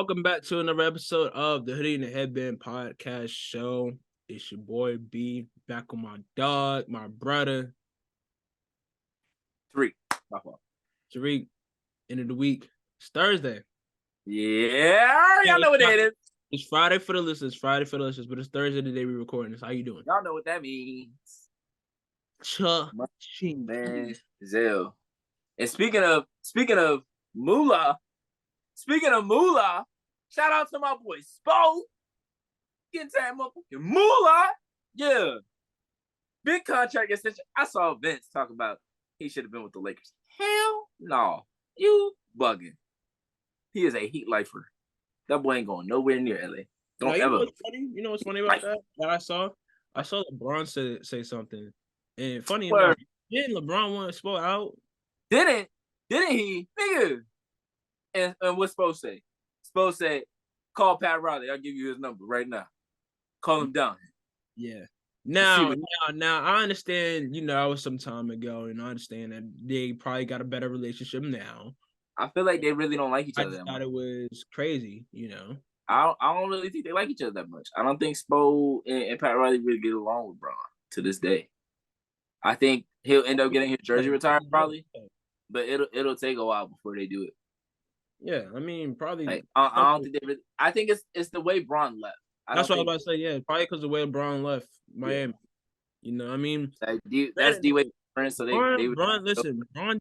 welcome back to another episode of the Hoodie and the Headband podcast show. It's your boy B, back with my dog, my brother. Tariq. Tariq, end of the week. It's Thursday. Yeah, y'all know what that is. It's Friday for the listeners, but it's Thursday the day we're recording this. How you doing? Y'all know what that means. Man, Zell. And speaking of Moolah, shout out to my boy Spo. Getting that motherfucking Moolah. Yeah. Big contract extension. I saw Vince talk about he should have been with the Lakers. Hell no. You bugging. He is a heat lifer. That boy ain't going nowhere near LA. Don't ever. You know what's funny about that I saw? I saw LeBron say something. And funny enough, didn't LeBron want to Spo out? Didn't he? Nigga. And what's Spo say? Spo said, call Pat Riley. I'll give you his number right now. Call him down. Yeah. Now, I understand, that was some time ago, and I understand that they probably got a better relationship now. I feel like they really don't like each other that much. I thought it was crazy, I don't really think they like each other that much. I don't think Spo and Pat Riley really get along with Bron to this day. I think he'll end up getting his jersey retired probably, but it'll take a while before they do it. Yeah, I mean, probably. Like, I don't think they really. I think it's the way Bron left. That's what I was about to say. Yeah, probably because the way Bron left Miami. Yeah. I mean, that's D-Wade. So Bron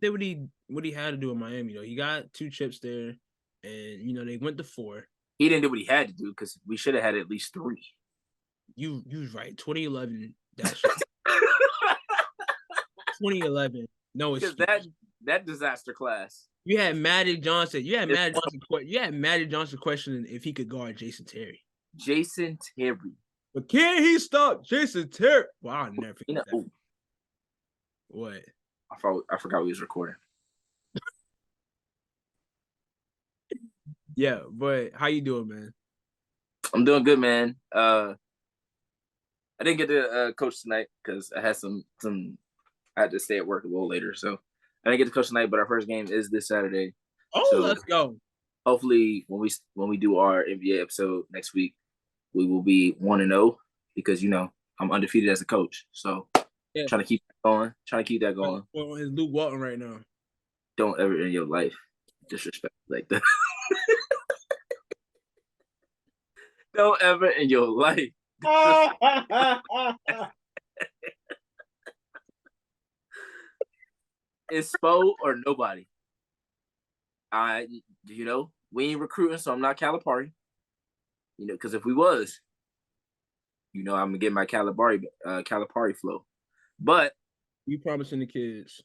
did what he had to do in Miami though. He got 2 chips there, and they went to 4. He didn't do what he had to do because we should have had at least 3. You was right. 2011. That shit. 2011. No, it's that disaster class. You had Magic Johnson. You had Magic Johnson questioning if he could guard Jason Terry. But can he stop Jason Terry? Well, I'll never forget that. What? I forgot we was recording. Yeah, but how you doing, man? I'm doing good, man. I didn't get to coach tonight because I had some. I had to stay at work a little later, so I didn't get to coach tonight. But our first game is this Saturday. Oh, so let's go! Hopefully, when we do our NBA episode next week, we will be 1-0 because I'm undefeated as a coach. So trying to keep that going. Well, it's Luke Walton right now. Don't ever in your life disrespect like that. Don't ever in your life. It's Spo or nobody. We ain't recruiting, so I'm not Calipari. Because if we was, I'm gonna get my Calipari flow. But you promising the kids.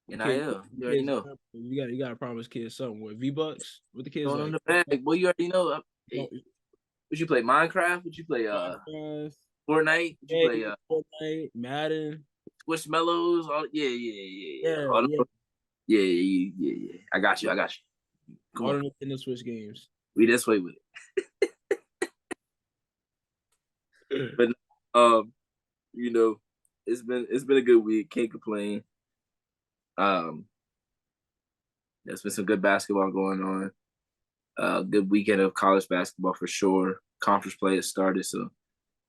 NIL, you already know. You gotta promise kids something with V-Bucks. With the kids on the bag, boy, you already know. Hey, would you play Minecraft? Would you play Fortnite? Would you play Fortnite, Madden, Squishmallows? Yeah. I got you. Come on. In the Switch games. We this way with it. But it's been a good week. Can't complain. There's been some good basketball going on. Good weekend of college basketball for sure. Conference play has started, so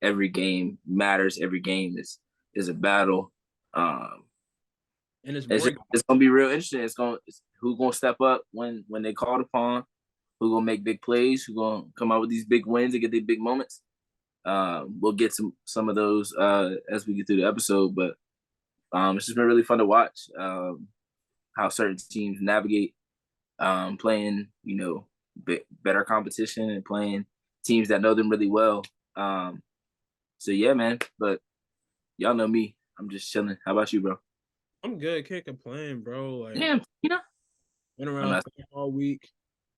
every game matters. Every game is a battle. And it's gonna be real interesting. Who's gonna step up when they called upon. Who's gonna make big plays? Who's gonna come out with these big wins and get these big moments? We'll get some of those as we get through the episode, but it's just been really fun to watch how certain teams navigate playing, better competition and playing teams that know them really well. So yeah, man. But y'all know me. I'm just chilling. How about you, bro? I'm good. Can't complain, bro. Like, damn, went around all week.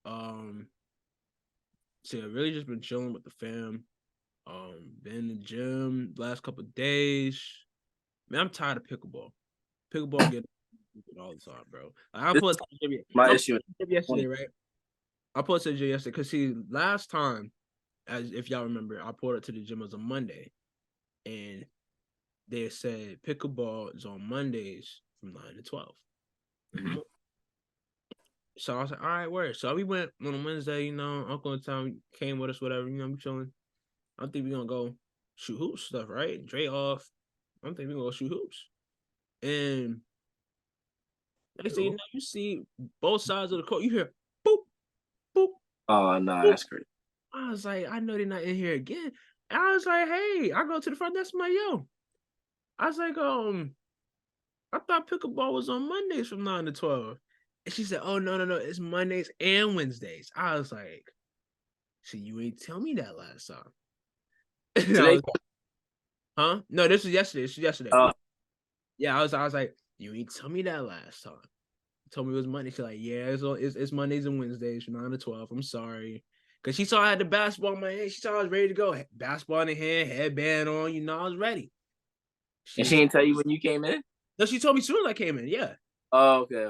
So I've really just been chilling with the fam. Been in the gym last couple of days. Man, I'm tired of pickleball. Pickleball getting all the time, bro. I pulled my issue yesterday, right? I posted it yesterday because last time, as if y'all remember, I pulled it to the gym as a Monday, and they said pickleball is on Mondays from 9 to 12. So I was like, all right, word. So we went on Wednesday, Uncle and Tom came with us, whatever, we chilling. I think we're gonna go shoot hoops stuff, right? Dre off. I think we're gonna go shoot hoops. And they say, you see both sides of the court, you hear boop, boop. Oh no, that's great. I was like, I know they're not in here again. And I was like, hey, I go to the front desk, my yo. I was like, I thought pickleball was on Mondays from 9 to 12. And she said, oh, no, it's Mondays and Wednesdays. I was like, see, you ain't tell me that last time. Today? Huh? No, this was yesterday. Yeah, I was like, you ain't tell me that last time. You told me it was Monday. She's like, yeah, it's Mondays and Wednesdays from 9 to 12. I'm sorry. Because she saw I had the basketball in my hand. She saw I was ready to go. Basketball in the hand, headband on, I was ready. And she didn't tell you when you came in? No, she told me soon as I came in, yeah. Oh, okay.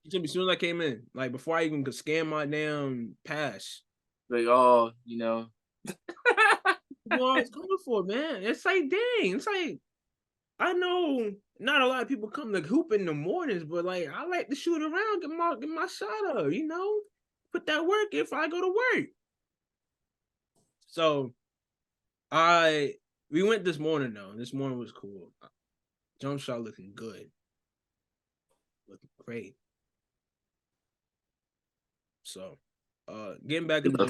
She told me soon as I came in. Like, before I even could scan my damn pass. Like, oh, What it's coming for, man. It's like, dang. It's like, I know not a lot of people come to hoop in the mornings, but, like, I like to shoot around, get my shot up, Put that work in if I go to work. So, we went this morning, though. This morning was cool. Jump shot looking good. Looking great. So, getting back in the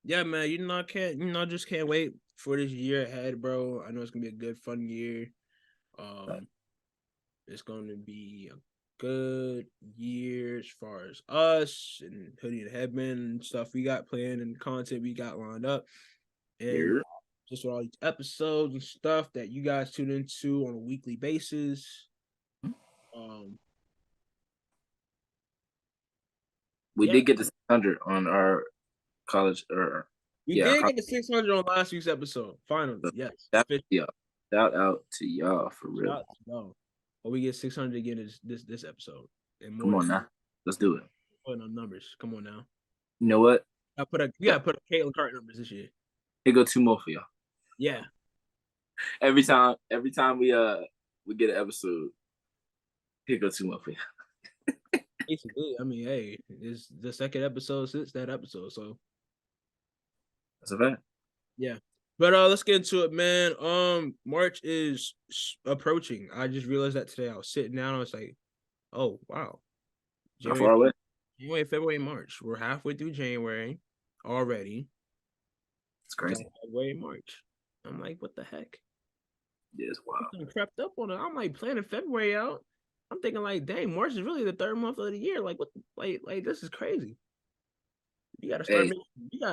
yeah, man, I just can't wait for this year ahead, bro. I know it's gonna be a good, fun year. It's gonna be a good year as far as us and Hoodie and Headband and stuff we got planned and content we got lined up. And just with all these episodes and stuff that you guys tune into on a weekly basis. We did get the 600 on our college. We did get the 600 on last week's episode. Finally, yes. Shout out to y'all for real. Shout out to y'all. But we get 600 again this episode. And more. Come on now, let's do it. Putting on numbers. Come on now. You know what? We gotta put a Caitlin Carter numbers this year. Here go 2 more for y'all. Yeah. Every time we get an episode, here go 2 more for y'all. Basically, I mean, hey, it's the second episode since that episode, so that's a fact. Yeah, but let's get into it, man. March is approaching. I just realized that today. I was sitting down. I was like, oh wow, January, how far away? January, February, March. We're halfway through January already. It's crazy. February, March. I'm like, what the heck? Yes, wow. I'm crept up on it. I'm like planning February out. I'm thinking like, dang, March is really the third month of the year. Like, what? Like this is crazy. You gotta start.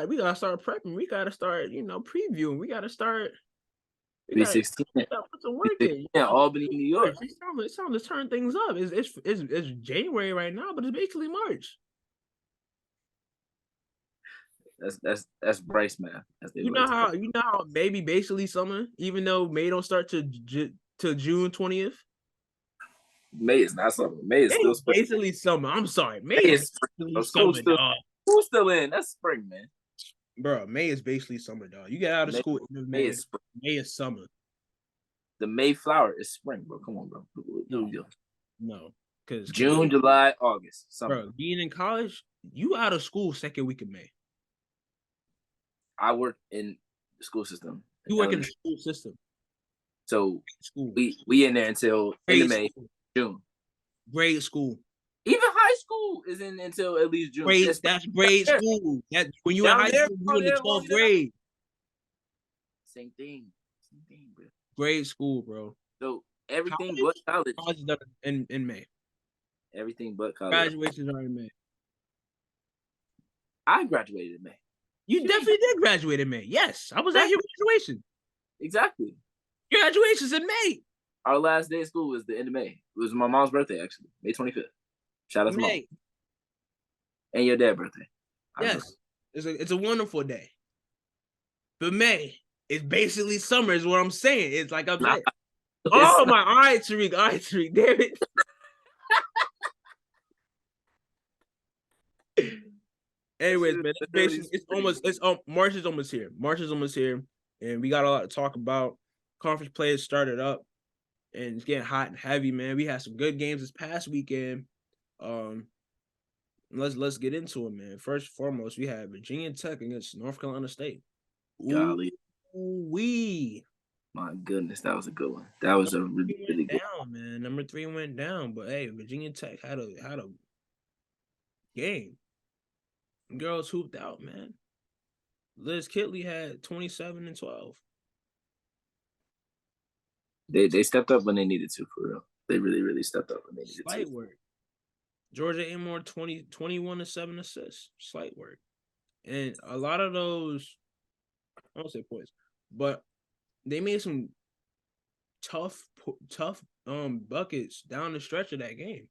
We gotta start prepping. We gotta start, previewing. We gotta start. 316. Put some work in. Yeah, Albany, New York. It's time to turn things up. It's January right now, but it's basically March. That's Bryce, man. You know how maybe basically summer, even though May don't start to June 20th. May is not summer. May is still spring. Basically summer. I'm sorry. May is summer, dog. Who's still in? That's spring, man. Bro, May is basically summer, dog. You get out of school in May. May is summer. The Mayflower is spring, bro. Come on, bro. No. Because June, July, August. Summer. Bro, being in college, you out of school second week of May. I work in the school system. You work in the school system. So we in there until end of May, June. Grade school. Even high school is in until at least June. That's grade school. That's when you in high school, you in the 12th grade. Same thing, bro. Grade school, bro. So everything but college. College is done in May. Everything but college. Graduations are in May. I graduated in May. You definitely did graduate in May. Yes, I was at your graduation. Exactly. Your graduation's in May. Our last day of school was the end of May. It was my mom's birthday, actually, May 25th. Shout out to Mom. And your dad's birthday. Yes, it's a wonderful day. But May, it's basically summer, is what I'm saying. It's like I'm saying. Oh my! All right, Tariq. Damn it. Anyways, man, March is almost here. March is almost here, and we got a lot to talk about. Conference players started up, and it's getting hot and heavy, man. We had some good games this past weekend. Let's get into it, man. First and foremost, we had Virginia Tech against North Carolina State. Golly. Ooh-wee. My goodness, that was a good one. That was a really, really good down, man. Number 3 went down, but hey, Virginia Tech had a game. Girls hooped out, man. Liz Kitley had 27 and 12. They stepped up when they needed to, for real. They really, really stepped up when they needed Slight to. work. Georgia Amore 21 and 7 assists. Slight work. And a lot of those, I don't say points, but they made some tough buckets down the stretch of that game.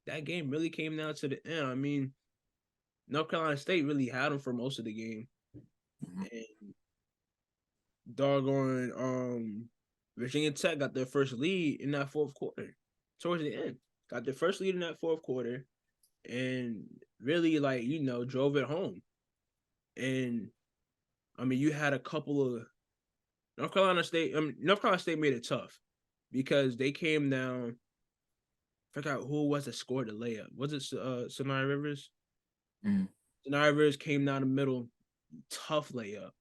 That game really came down to the end. I mean, North Carolina State really had them for most of the game. And doggone Virginia Tech got their first lead in that fourth quarter. Towards the end. Got their first lead in that fourth quarter and really drove it home. And I mean, you had a couple of North Carolina State made it tough because they came down. I forgot who was it scored the layup. Was it Sanaya Rivers? Mm-hmm. Sanaya Rivers came down the middle. Tough layup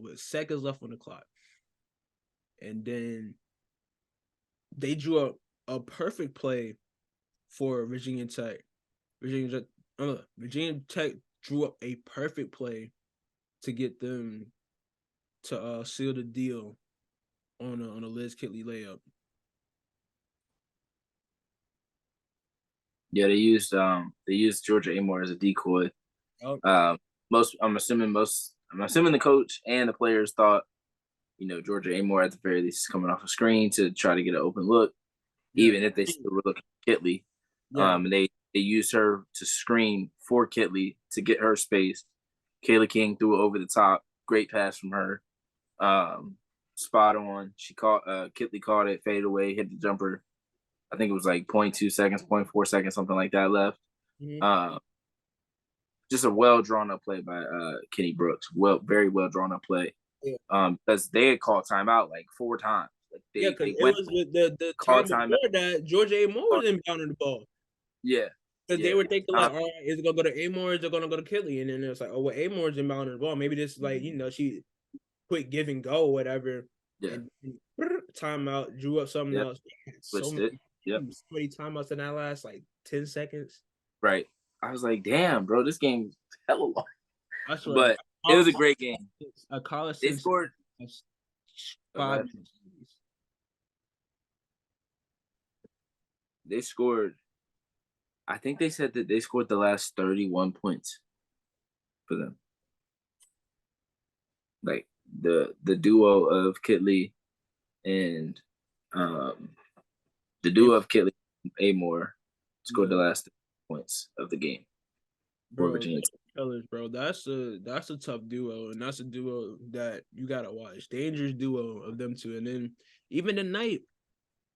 with seconds left on the clock. And then they drew up a perfect play for Virginia Tech. Virginia Tech drew up a perfect play to get them to seal the deal on a Liz Kitley layup. Yeah, they used Georgia Amore as a decoy. Oh. I'm assuming the coach and the players thought, Georgia Amore at the very least is coming off a screen to try to get an open look, even if they still were looking at Kitley. Yeah. And they used her to screen for Kitley to get her space. Kayla King threw it over the top. Great pass from her. Spot on. She caught Kitley caught it, faded away, hit the jumper. I think it was like 0.2 seconds, 0.4 seconds, something like that left. Mm-hmm. Just a well drawn up play by Kenny Brooks. Very well drawn up play. Yeah. Because they had called timeout like 4 times. Because it was with the time before that Georgia Amore was inbounding the ball. Yeah. Because they were thinking all right, is it gonna go to Amore or is it gonna go to Kitley? And then it's like, oh, well, Amore's inbounding the ball. Maybe this she quick give and go, whatever. Yeah. And timeout, drew up something else. So many timeouts in that last 10 seconds. Right. I was like, damn, bro, this game is hella long. But it was a great game. A college they scored 5 minutes. They scored. I think they said that they scored the last 31 points for them. Like the duo of Kitley and Kitley and Amore scored the last points of the game. Bro, that's a tough duo, and that's a duo that you gotta watch. Dangerous duo of them two. And then even tonight,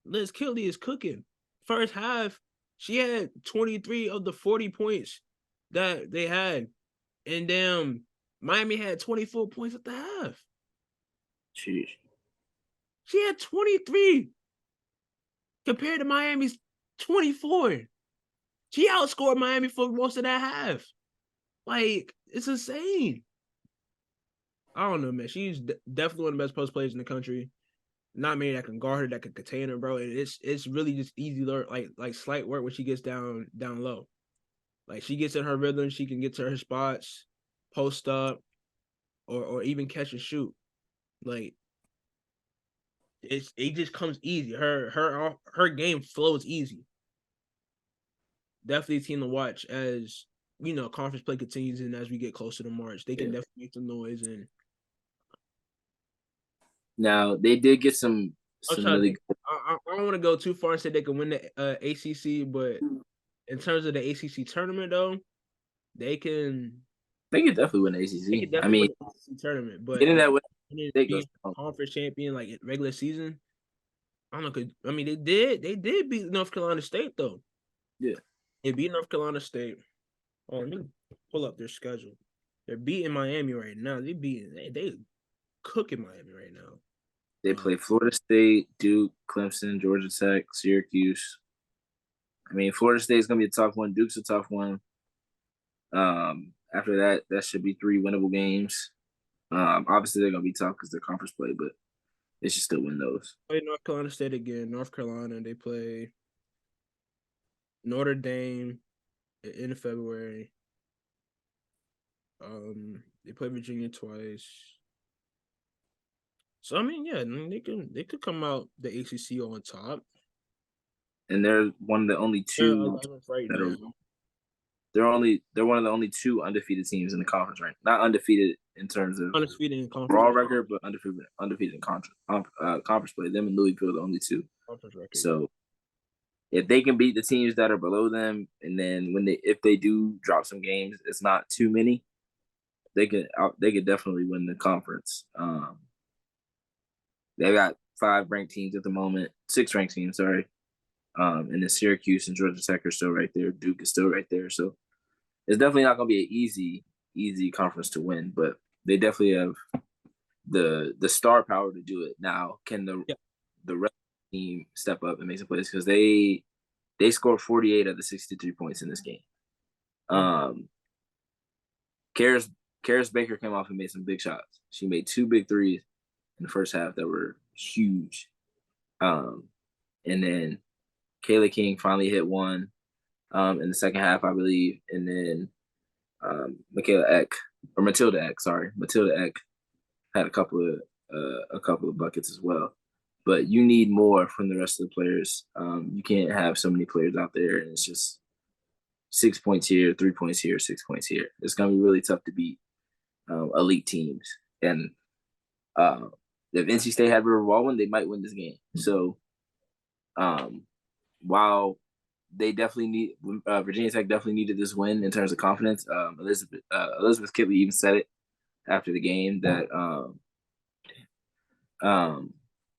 Liz Kitley is cooking. First half, she had 23 of the 40 points that they had. And damn, Miami had 24 points at the half. Jeez. She had 23 compared to Miami's 24. She outscored Miami for most of that half. It's insane. I don't know, man. She's definitely one of the best post players in the country. Not many that can guard her, that can contain her, bro. And it's really just easy, like slight work when she gets down low. Like she gets in her rhythm, she can get to her spots, post up, or even catch and shoot. Like it just comes easy. Her game flows easy. Definitely a team to watch as conference play continues and as we get closer to March. They can definitely make some noise. And now they did get some really. I don't want to go too far and say they can win the ACC, but in terms of the ACC tournament, though, they can definitely win the ACC. I mean, win the ACC tournament, but getting that win, they being conference champion like regular season. I don't know. I mean, they did beat North Carolina State though. Yeah, they beat North Carolina State. Oh, let me pull up their schedule. They're beating Miami right now. They cooking Miami right now. They play Florida State, Duke, Clemson, Georgia Tech, Syracuse. I mean, Florida State is going to be a tough one. Duke's a tough one. After that, that should be 3 winnable games. Obviously, they're going to be tough because they're conference play, but they should still win those. Play North Carolina State again. North Carolina, they play Notre Dame in February. They play Virginia twice. So I mean, yeah, they could come out the ACC on top. And they're one of the only two right now. They're one of the only 2 undefeated teams in the conference, right? Not undefeated in terms of undefeated in conference raw record, but undefeated in conference play. Them and Louisville are the only 2. So if they can beat the teams that are below them, and then if they do drop some games, it's not too many. They could definitely win the conference. They got 5 ranked teams at the moment, 6 ranked teams, sorry. And then Syracuse and Georgia Tech are still right there. Duke is still right there. So it's definitely not going to be an easy conference to win, but they definitely have the star power to do it. Now, can the rest of the team step up and make some plays? Because they scored 48 of the 63 points in this game. Karis Baker came off and made some big shots. She made 2 big threes in the first half that were huge. And then Kayla King finally hit one in the second half, I believe. And then Matilda Eck had a couple of buckets as well. But you need more from the rest of the players. You can't have so many players out there, and it's just 6 points here, 3 points here, 6 points here. It's going to be really tough to beat elite teams. And if NC State had River Baldwin, they might win this game. So while they definitely need Virginia Tech definitely needed this win in terms of confidence. Elizabeth Kitley even said it after the game that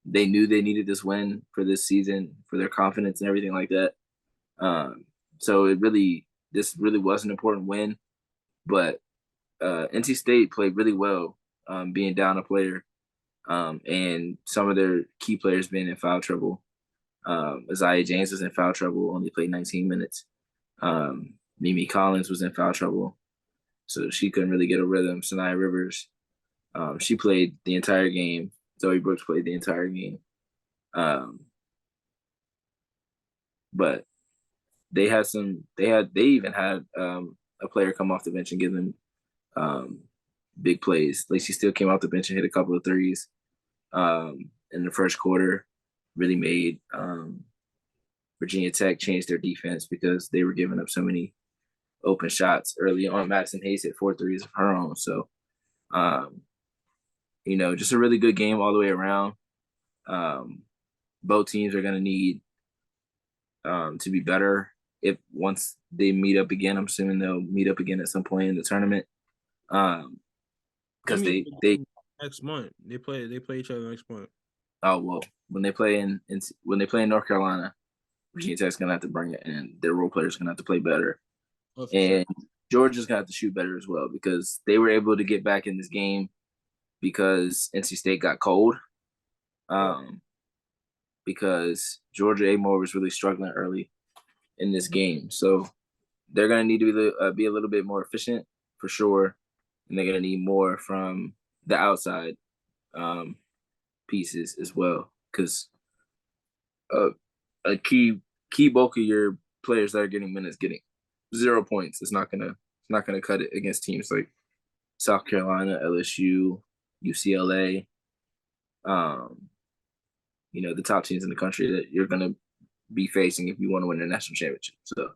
they knew they needed this win for this season for their confidence and everything like that. So this really was an important win, but NC State played really well, being down a player, and some of their key players being in foul trouble. Isaiah James was in foul trouble, only played 19 minutes. Mimi Collins was in foul trouble, so she couldn't really get a rhythm. Sanaya Rivers, she played the entire game. Zoe Brooks played the entire game. But they even had a player come off the bench and give them big plays. Lacey Steele came off the bench and hit a couple of threes in the first quarter. Really made Virginia Tech change their defense because they were giving up so many open shots early on. Madison Hayes hit 4 threes of her own. So, just a really good game all the way around. Both teams are going to need to be better once they meet up again. I'm assuming they'll meet up again at some point in the tournament. Because they next month they play each other next month. Oh well, when they play in North Carolina, Virginia Tech's gonna have to bring it, and their role players gonna have to play better, and Georgia's gonna have to shoot better as well because they were able to get back in this game because NC State got cold. Because Georgia Amore was really struggling early in this game, so they're gonna need to be a little bit more efficient for sure, and they're gonna need more from the outside pieces as well, because a key bulk of your players that are getting minutes getting 0 points. It's not gonna cut it against teams like South Carolina, LSU, UCLA. The top teams in the country that you're gonna be facing if you want to win a national championship. So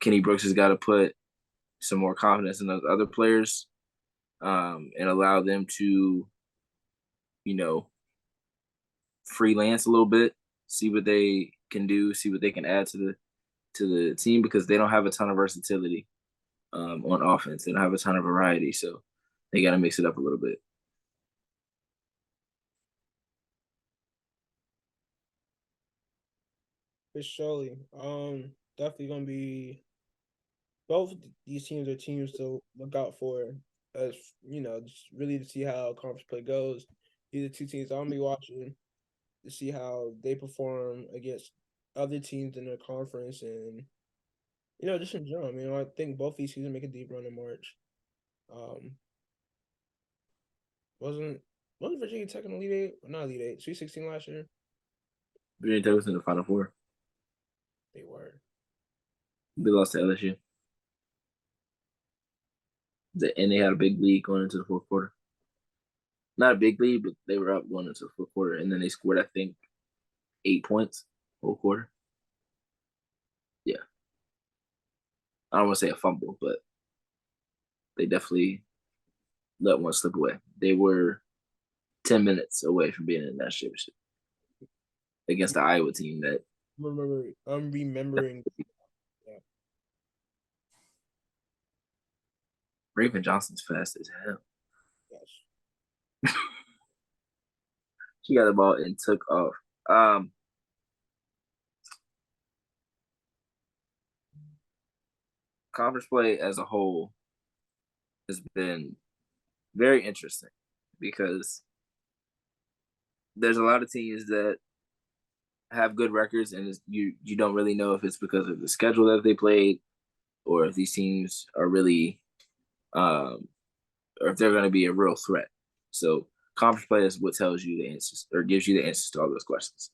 Kenny Brooks has got to put some more confidence in those other players and allow them to freelance a little bit, see what they can do, see what they can add to the team, because they don't have a ton of versatility on offense. They don't have a ton of variety, so they got to mix it up a little bit. For surely, definitely gonna be. Both these teams are teams to look out for, as just really to see how conference play goes. These are two teams I'm gonna be watching to see how they perform against other teams in their conference, and just in general. I think both these teams make a deep run in March. Wasn't Virginia Tech in the Elite Eight? Not Elite Eight, Sweet 16 last year. Virginia Tech was in the Final Four. They were. They lost to LSU. And they had a big lead going into the fourth quarter. Not a big lead, but they were up going into the fourth quarter, and then they scored, I think, 8 points whole quarter. Yeah. I don't want to say a fumble, but they definitely let one slip away. They were 10 minutes away from being in that championship against the Iowa team that. I'm remembering. Yeah. Raven Johnson's fast as hell. Yes. She got the ball and took off. Conference play as a whole has been very interesting because there's a lot of teams that have good records, and you don't really know if it's because of the schedule that they played or if these teams are really or if they're going to be a real threat. So conference play is what tells you the answers or gives you the answers to all those questions.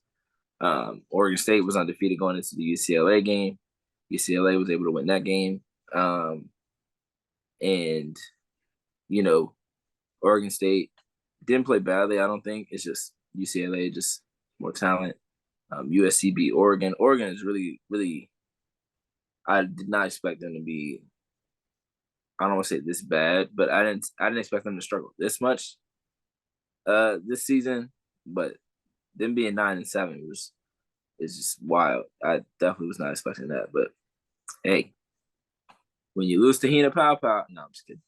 Oregon State was undefeated going into the UCLA game. UCLA was able to win that game. And, Oregon State didn't play badly, I don't think. It's just UCLA, just more talent. USC beat Oregon. Oregon is really, really, I did not expect them to be, I don't want to say this bad, but I didn't expect them to struggle this much this season. But them being 9-7 is just wild. I definitely was not expecting that. But hey, when you lose to Hina Pow Pow, no, I'm just kidding.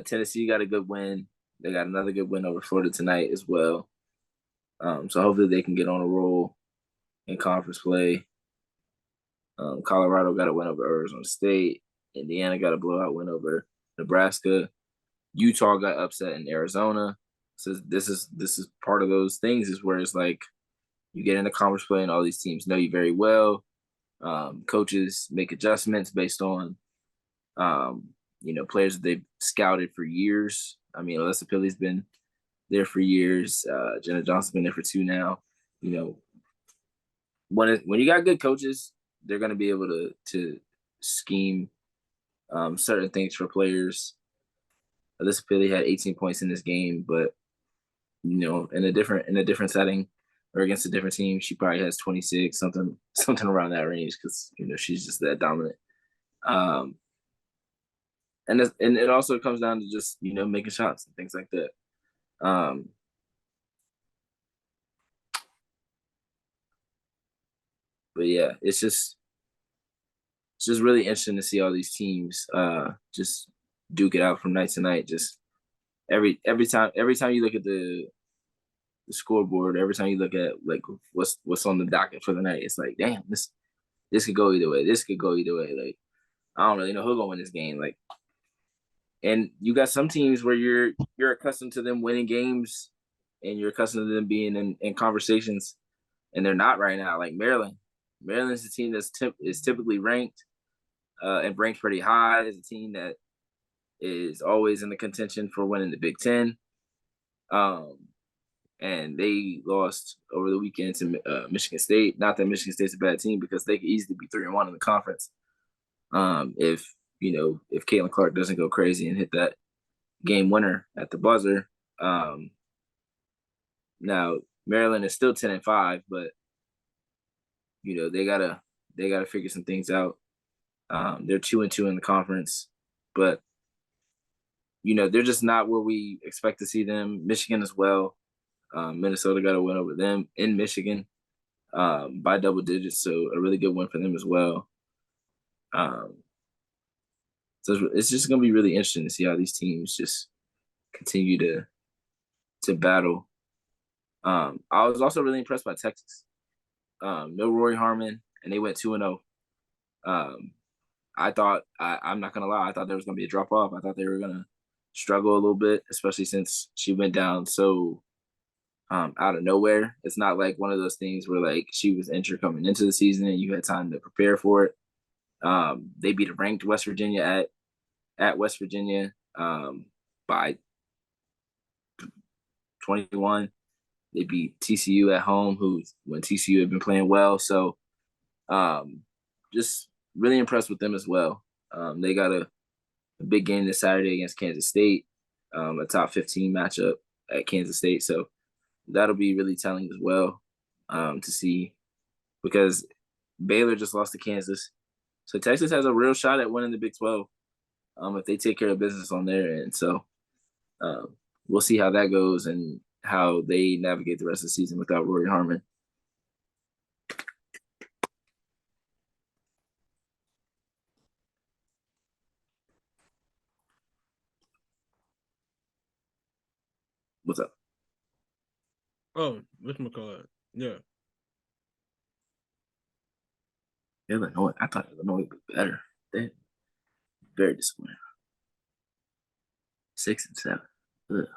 Tennessee got a good win. They got another good win over Florida tonight as well. So hopefully they can get on a roll in conference play. Colorado got a win over Arizona State. Indiana got a blowout win over Nebraska. Utah got upset in Arizona. So this is part of those things is where it's like you get into conference play and all these teams know you very well. Coaches make adjustments based on players that they've scouted for years. I mean, Alyssa Pilley's been there for years. Jenna Johnson's been there for 2 now. When you got good coaches, they're going to be able to scheme certain things for players. Alyssa Pilley had 18 points in this game, but in a different setting or against a different team, she probably has 26, something around that range because she's just that dominant. And it also comes down to just making shots and things like that. But yeah, it's just really interesting to see all these teams just duke it out from night to night. Just every time you look at the scoreboard, every time you look at like what's on the docket for the night, it's like, damn, this could go either way. This could go either way. Like, I don't really know who's gonna win this game. Like, and you got some teams where you're accustomed to them winning games, and you're accustomed to them being in conversations, and they're not right now. Like Maryland. Maryland's a team that's is typically ranked and ranked pretty high. It's a team that is always in the contention for winning the Big Ten. And they lost over the weekend to Michigan State. Not that Michigan State's a bad team because they could easily be 3-1 in the conference. If Caitlin Clark doesn't go crazy and hit that game winner at the buzzer. Now Maryland is still 10-5, but they gotta figure some things out. They're 2-2 in the conference, but they're just not where we expect to see them. Michigan as well. Minnesota got a win over them in Michigan by double digits, so a really good win for them as well. So it's just going to be really interesting to see how these teams just continue to battle. I was also really impressed by Texas. No Rory Harmon, and they went 2-0. I thought, I'm not going to lie, I thought there was going to be a drop-off. I thought they were going to struggle a little bit, especially since she went down so out of nowhere. It's not like one of those things where like she was injured coming into the season and you had time to prepare for it. They beat a ranked West Virginia at West Virginia by 21. They beat TCU at home, when TCU had been playing well. So just really impressed with them as well. They got a big game this Saturday against Kansas State, a top 15 matchup at Kansas State. So that'll be really telling as well to see, because Baylor just lost to Kansas. So Texas has a real shot at winning the Big 12 if they take care of business on their end. So we'll see how that goes and how they navigate the rest of the season without Rory Harmon. What's up? Oh, whatchamacallit? Yeah. Illinois. I thought Illinois would be better. They're very disappointing. 6 and 7. Ugh.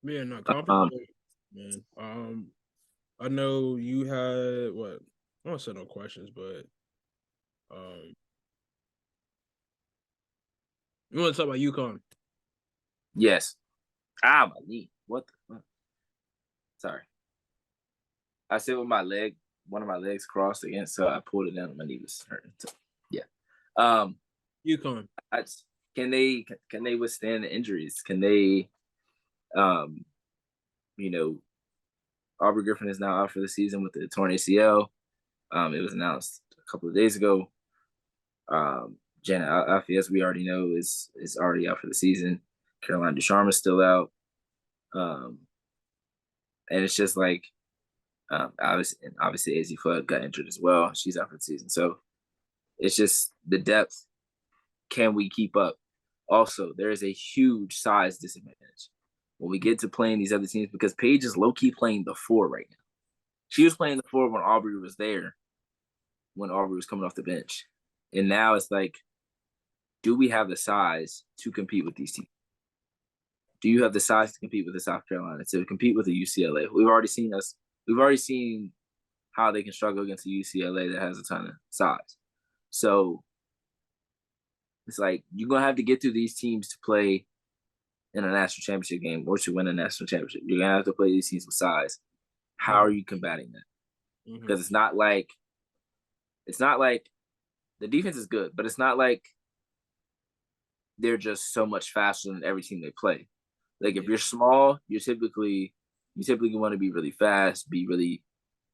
Yeah, no, conference. Man. I know you had what? I don't say no questions, but you want to talk about UConn? Yes. My knee. What the fuck? Sorry. I sit with my leg, one of my legs crossed again, so I pulled it down and my knee was hurting. So, yeah. UConn. Can they withstand the injuries? Can they Aubrey Griffin is now out for the season with the torn ACL. It was announced a couple of days ago. Janet Alpheus, we already know, is already out for the season. Caroline Ducharme is still out. And it's just like, obviously Azzi Flood got injured as well. She's out for the season. So it's just the depth. Can we keep up? Also, there is a huge size disadvantage when we get to playing these other teams, because Paige is low-key playing the 4 right now. She was playing the 4 when Aubrey was there, when Aubrey was coming off the bench. And now it's like, do we have the size to compete with these teams? Do you have the size to compete with the South Carolina, to compete with the UCLA? We've already seen how they can struggle against the UCLA that has a ton of size. So it's like, you're going to have to get through these teams to play in a national championship game or to win a national championship. You're going to have to play these teams with size. How are you combating that? Mm-hmm. Because it's not like the defense is good, but it's not like they're just so much faster than every team they play. Like, if you're small, you typically want to be really fast, you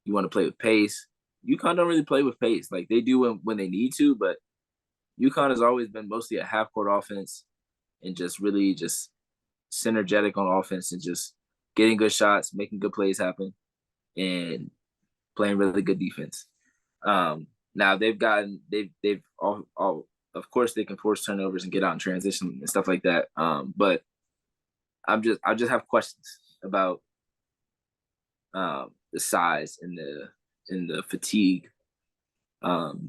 want to play with pace. UConn don't really play with pace. Like, they do when they need to, but UConn has always been mostly a half-court offense and just really just synergetic on offense and just getting good shots, making good plays happen, and playing really good defense. Now they've all of course they can force turnovers and get out in transition and stuff like that. But I just have questions about the size and the fatigue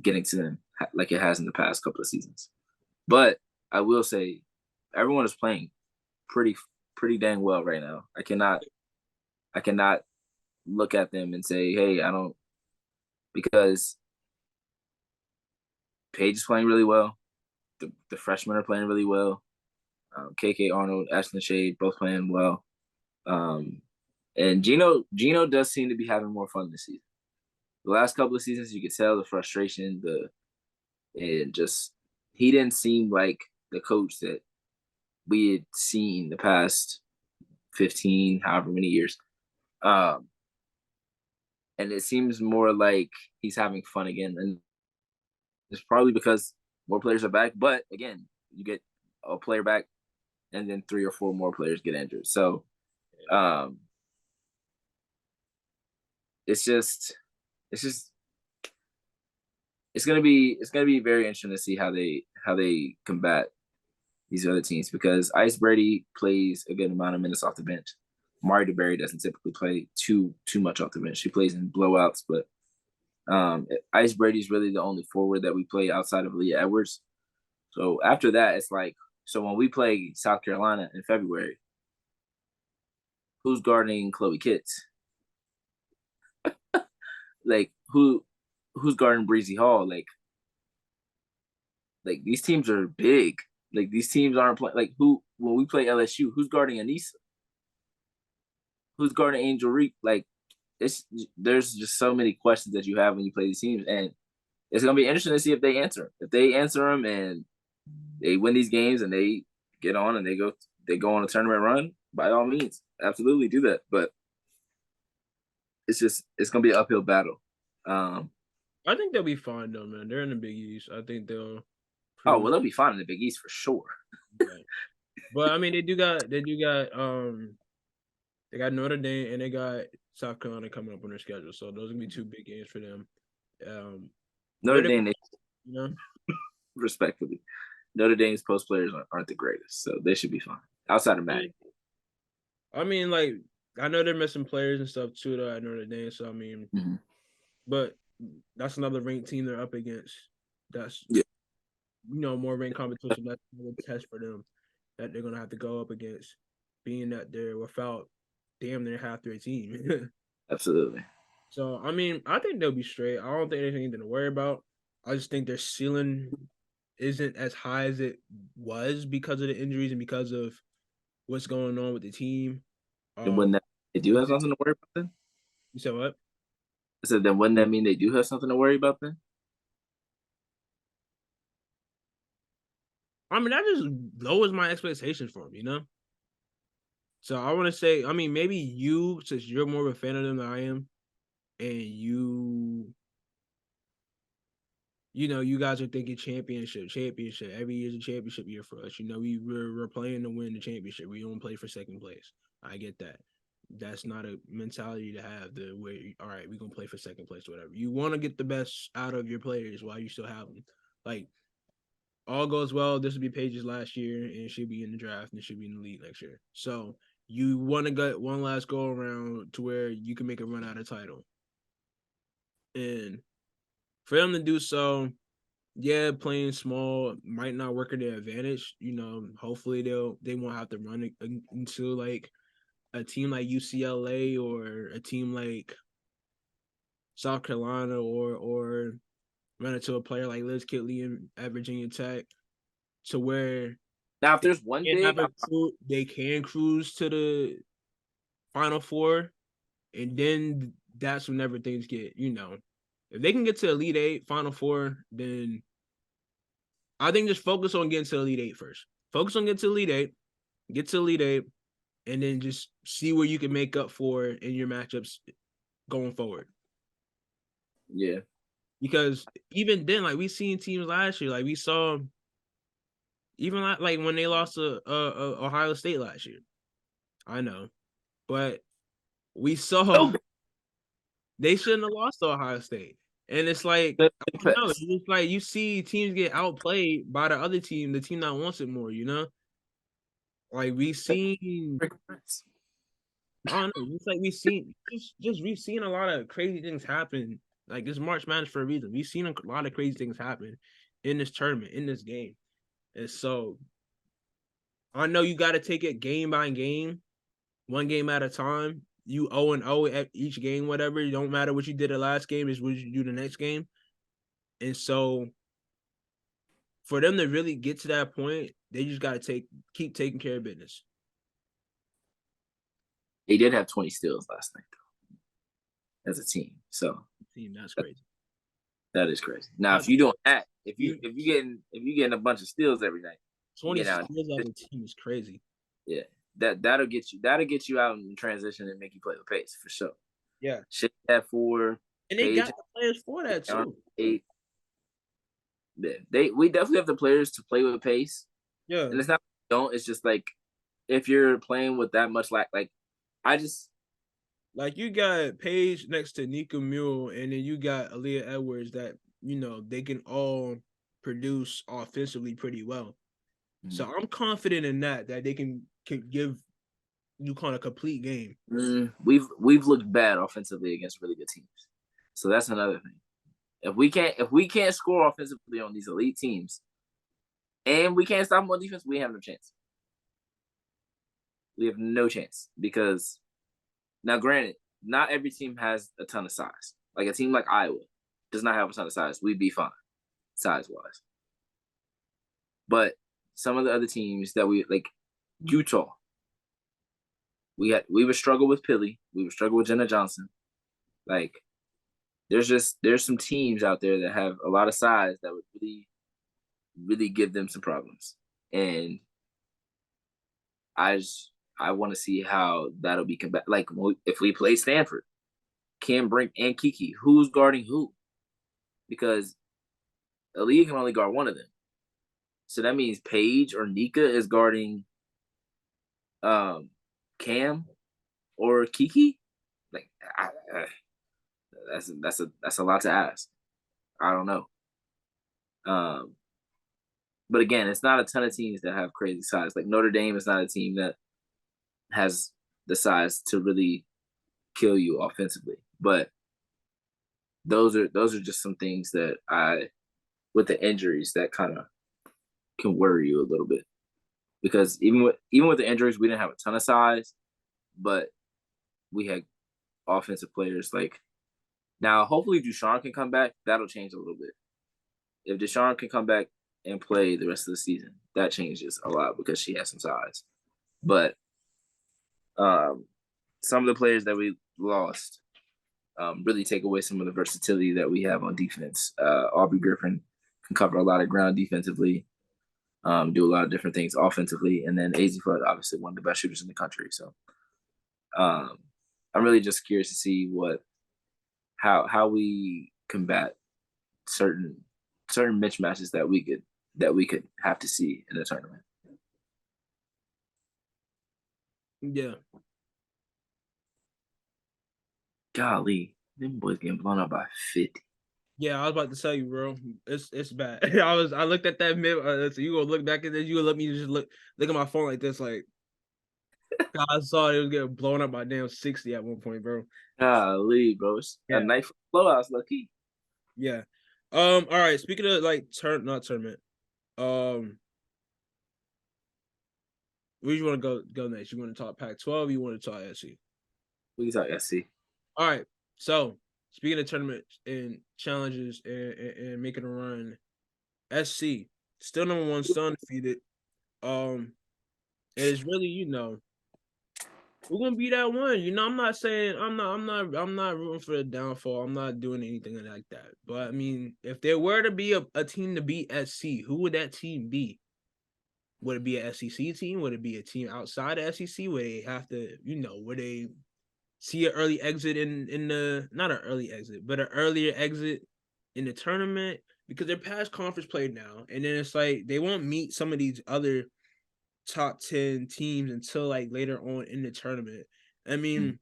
getting to them like it has in the past couple of seasons. But I will say everyone is playing pretty dang well right now. I cannot look at them and say, hey, I don't, because Paige is playing really well. The freshmen are playing really well. KK Arnold, Ashlyn Shade, both playing well. And Gino does seem to be having more fun this season. The last couple of seasons, you could tell the frustration, he didn't seem like the coach that we had seen the past 15, however many years. And it seems more like he's having fun again. And it's probably because more players are back. But again, you get a player back and then 3 or 4 more players get injured. So it's gonna be very interesting to see how they combat these other teams, because Ice Brady plays a good amount of minutes off the bench. Mari DeBerry doesn't typically play too much off the bench. She plays in blowouts, but Ice Brady's really the only forward that we play outside of Leah Edwards. So after that, it's like, so when we play South Carolina in February, who's guarding Chloe Kitts? Like who's guarding Breezy Hall? Like these teams are big. Like these teams aren't playing. Like who when we play LSU, who's guarding Anissa? Who's guarding Angel Reek? Like there's just so many questions that you have when you play these teams, and it's gonna be interesting to see if they answer. If they answer them and they win these games and they get on and they go on a tournament run, by all means, absolutely do that. But it's gonna be an uphill battle. I think they'll be fine though, man. They're in the Big East. I think they'll. They'll be fine in the Big East for sure. Right. But I mean, they got Notre Dame and they got South Carolina coming up on their schedule, so those are gonna be two big games for them. Notre Dame, respectively, Notre Dame's post players aren't the greatest, so they should be fine outside of Maddie. I mean, like I know they're missing players and stuff too, though at Notre Dame. So I mean, but that's another ranked team they're up against. That's more ranked competition. That's another test for them that they're gonna have to go up against, being that they're without damn near half their team. Absolutely. So I mean, I think they'll be straight. I don't think there's anything to worry about. I just think their ceiling isn't as high as it was because of the injuries and because of what's going on with the team. And when they do have something to worry about then? You said what? I said, then wouldn't that mean they do have something to worry about then? I mean, that just lowers my expectations for them, So I want to say, I mean, maybe you, since you're more of a fan of them than I am, and you guys are thinking championship. Every year's a championship year for us. We're playing to win the championship. We don't play for second place. I get that. That's not a mentality to have. All right, we're gonna play for second place, or whatever. You want to get the best out of your players while you still have them. Like, all goes well. This will be Paige's last year, and she'll be in the draft, and she'll be in the league next year. So you want to get one last go around to where you can make a run at a title. And for them to do so, yeah, playing small might not work in their advantage. Hopefully they won't have to run into like a team like UCLA or a team like South Carolina or run into a player like Liz Kitley at Virginia Tech, to where now if there's one big, they can cruise to the Final Four, and then that's whenever things get, if they can get to Elite Eight, Final Four, then I think just focus on getting to Elite Eight first. Focus on getting to Elite Eight, get to Elite Eight, and then just see where you can make up for in your matchups going forward. Yeah. Because even then, like we seen teams last year, like we saw, even like when they lost to Ohio State last year. I know, but we saw they shouldn't have lost to Ohio State, and it's like it's like you see teams get outplayed by the other team, the team that wants it more. Like we've seen. I don't know. It's like we've seen a lot of crazy things happen. Like this March Madness for a reason. We've seen a lot of crazy things happen in this tournament, in this game. And so I know you got to take it game by game, one game at a time. You 0-0 at each game, whatever. It don't matter what you did the last game, is what you do the next game. And so for them to really get to that point, they just got to keep taking care of business. They did have 20 steals last night, though, as a team. So that's crazy. That is crazy. Now, if you doing that, if you getting a bunch of steals every night, 20 steals as a team is crazy. Yeah, that'll get you out in transition and make you play the pace for sure. Yeah, shit that for, and they got the players for that too. We definitely have the players to play with pace. Yeah, and it's not it's just like if you're playing with that much like you got Paige next to Nika Mule, and then you got Aaliyah Edwards that they can all produce offensively pretty well. Mm-hmm. So I'm confident in that they can give UConn a complete game. We've looked bad offensively against really good teams, so that's another thing. If we can't score offensively on these elite teams, and we can't stop them on defense, we have no chance. We have no chance because now, granted, not every team has a ton of size. Like a team like Iowa does not have a ton of size. We'd be fine size-wise. But some of the other teams that we like, Utah, we would struggle with Pilly. We would struggle with Jenna Johnson. Like, there's some teams out there that have a lot of size that would really, really give them some problems. And I want to see how that'll be combat. Like if we play Stanford, Cam Brink and Kiki, who's guarding who? Because the league can only guard one of them. So that means Paige or Nika is guarding Cam or Kiki. Like that's a lot to ask. I don't know. But again, it's not a ton of teams that have crazy size. Like Notre Dame is not a team that has the size to really kill you offensively. But those are just some things that with the injuries that kind of can worry you a little bit. Because even with the injuries, we didn't have a ton of size, but we had offensive players like now. Hopefully, Deshaun can come back. That'll change a little bit. If Deshaun can come back and play the rest of the season, that changes a lot because she has some size. But some of the players that we lost really take away some of the versatility that we have on defense. Aubrey Griffin can cover a lot of ground defensively, do a lot of different things offensively, and then AZ Flood, obviously one of the best shooters in the country. So I'm really just curious to see how we combat certain mismatches that we could have to see in the tournament. Yeah. Golly, them boys getting blown up by 50. Yeah, I was about to tell you, bro. It's bad. I looked at that mid. So you gonna look back at this? You gonna let me just look at my phone like this? Like, I saw it was getting blown up by damn 60 at one point, bro. Golly, bro. It's a night for blowouts, low key. Yeah. All right. Speaking of like not tournament. Where do you want to go next? You want to talk Pac-12? You want to talk SC? We can talk SC. All right. So speaking of tournaments and challenges and making a run, SC still number one, still undefeated. It's really, we're gonna be that one. I'm not saying I'm not rooting for the downfall. I'm not doing anything like that. But I mean, if there were to be a team to beat SC, who would that team be? Would it be an SEC team? Would it be a team outside of SEC? Would they have to, would they see an early exit in the not an early exit, but an earlier exit in the tournament? Because they're past conference play now, and then it's like they won't meet some of these other top 10 teams until like later on in the tournament. I mean,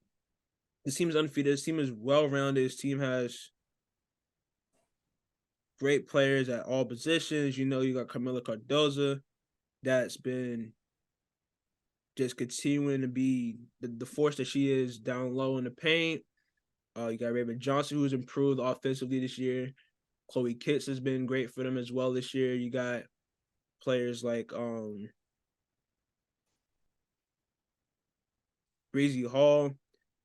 this team is undefeated. This team is well-rounded. This team has great players at all positions. You got Camila Cardoza that's been just continuing to be the force that she is down low in the paint. You got Raven Johnson, who's improved offensively this year. Chloe Kitts has been great for them as well this year. You got players like Breezy Hall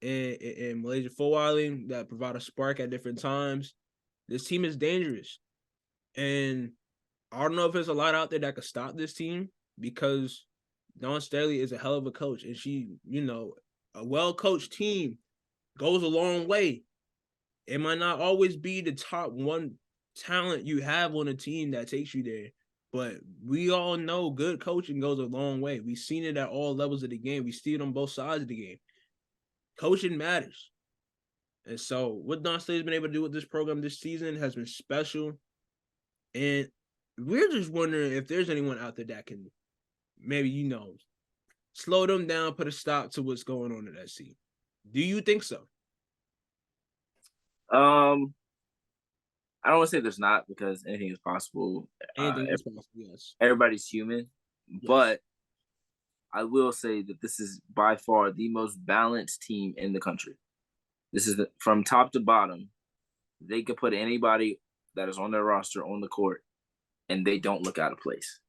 and Malaysia Fowali that provide a spark at different times. This team is dangerous. And I don't know if there's a lot out there that could stop this team because Dawn Staley is a hell of a coach. And she, a well-coached team goes a long way. It might not always be the top one talent you have on a team that takes you there. But we all know good coaching goes a long way. We've seen it at all levels of the game. We see it on both sides of the game. Coaching matters. And so what Dawn Staley's been able to do with this program this season has been special. And we're just wondering if there's anyone out there that can maybe, slow them down, put a stop to what's going on at SC. Do you think so? I don't want to say there's not because anything is possible. Anything is possible, yes. Everybody's human. Yes. But I will say that this is by far the most balanced team in the country. This is from top to bottom. They could put anybody that is on their roster on the court, and they don't look out of place.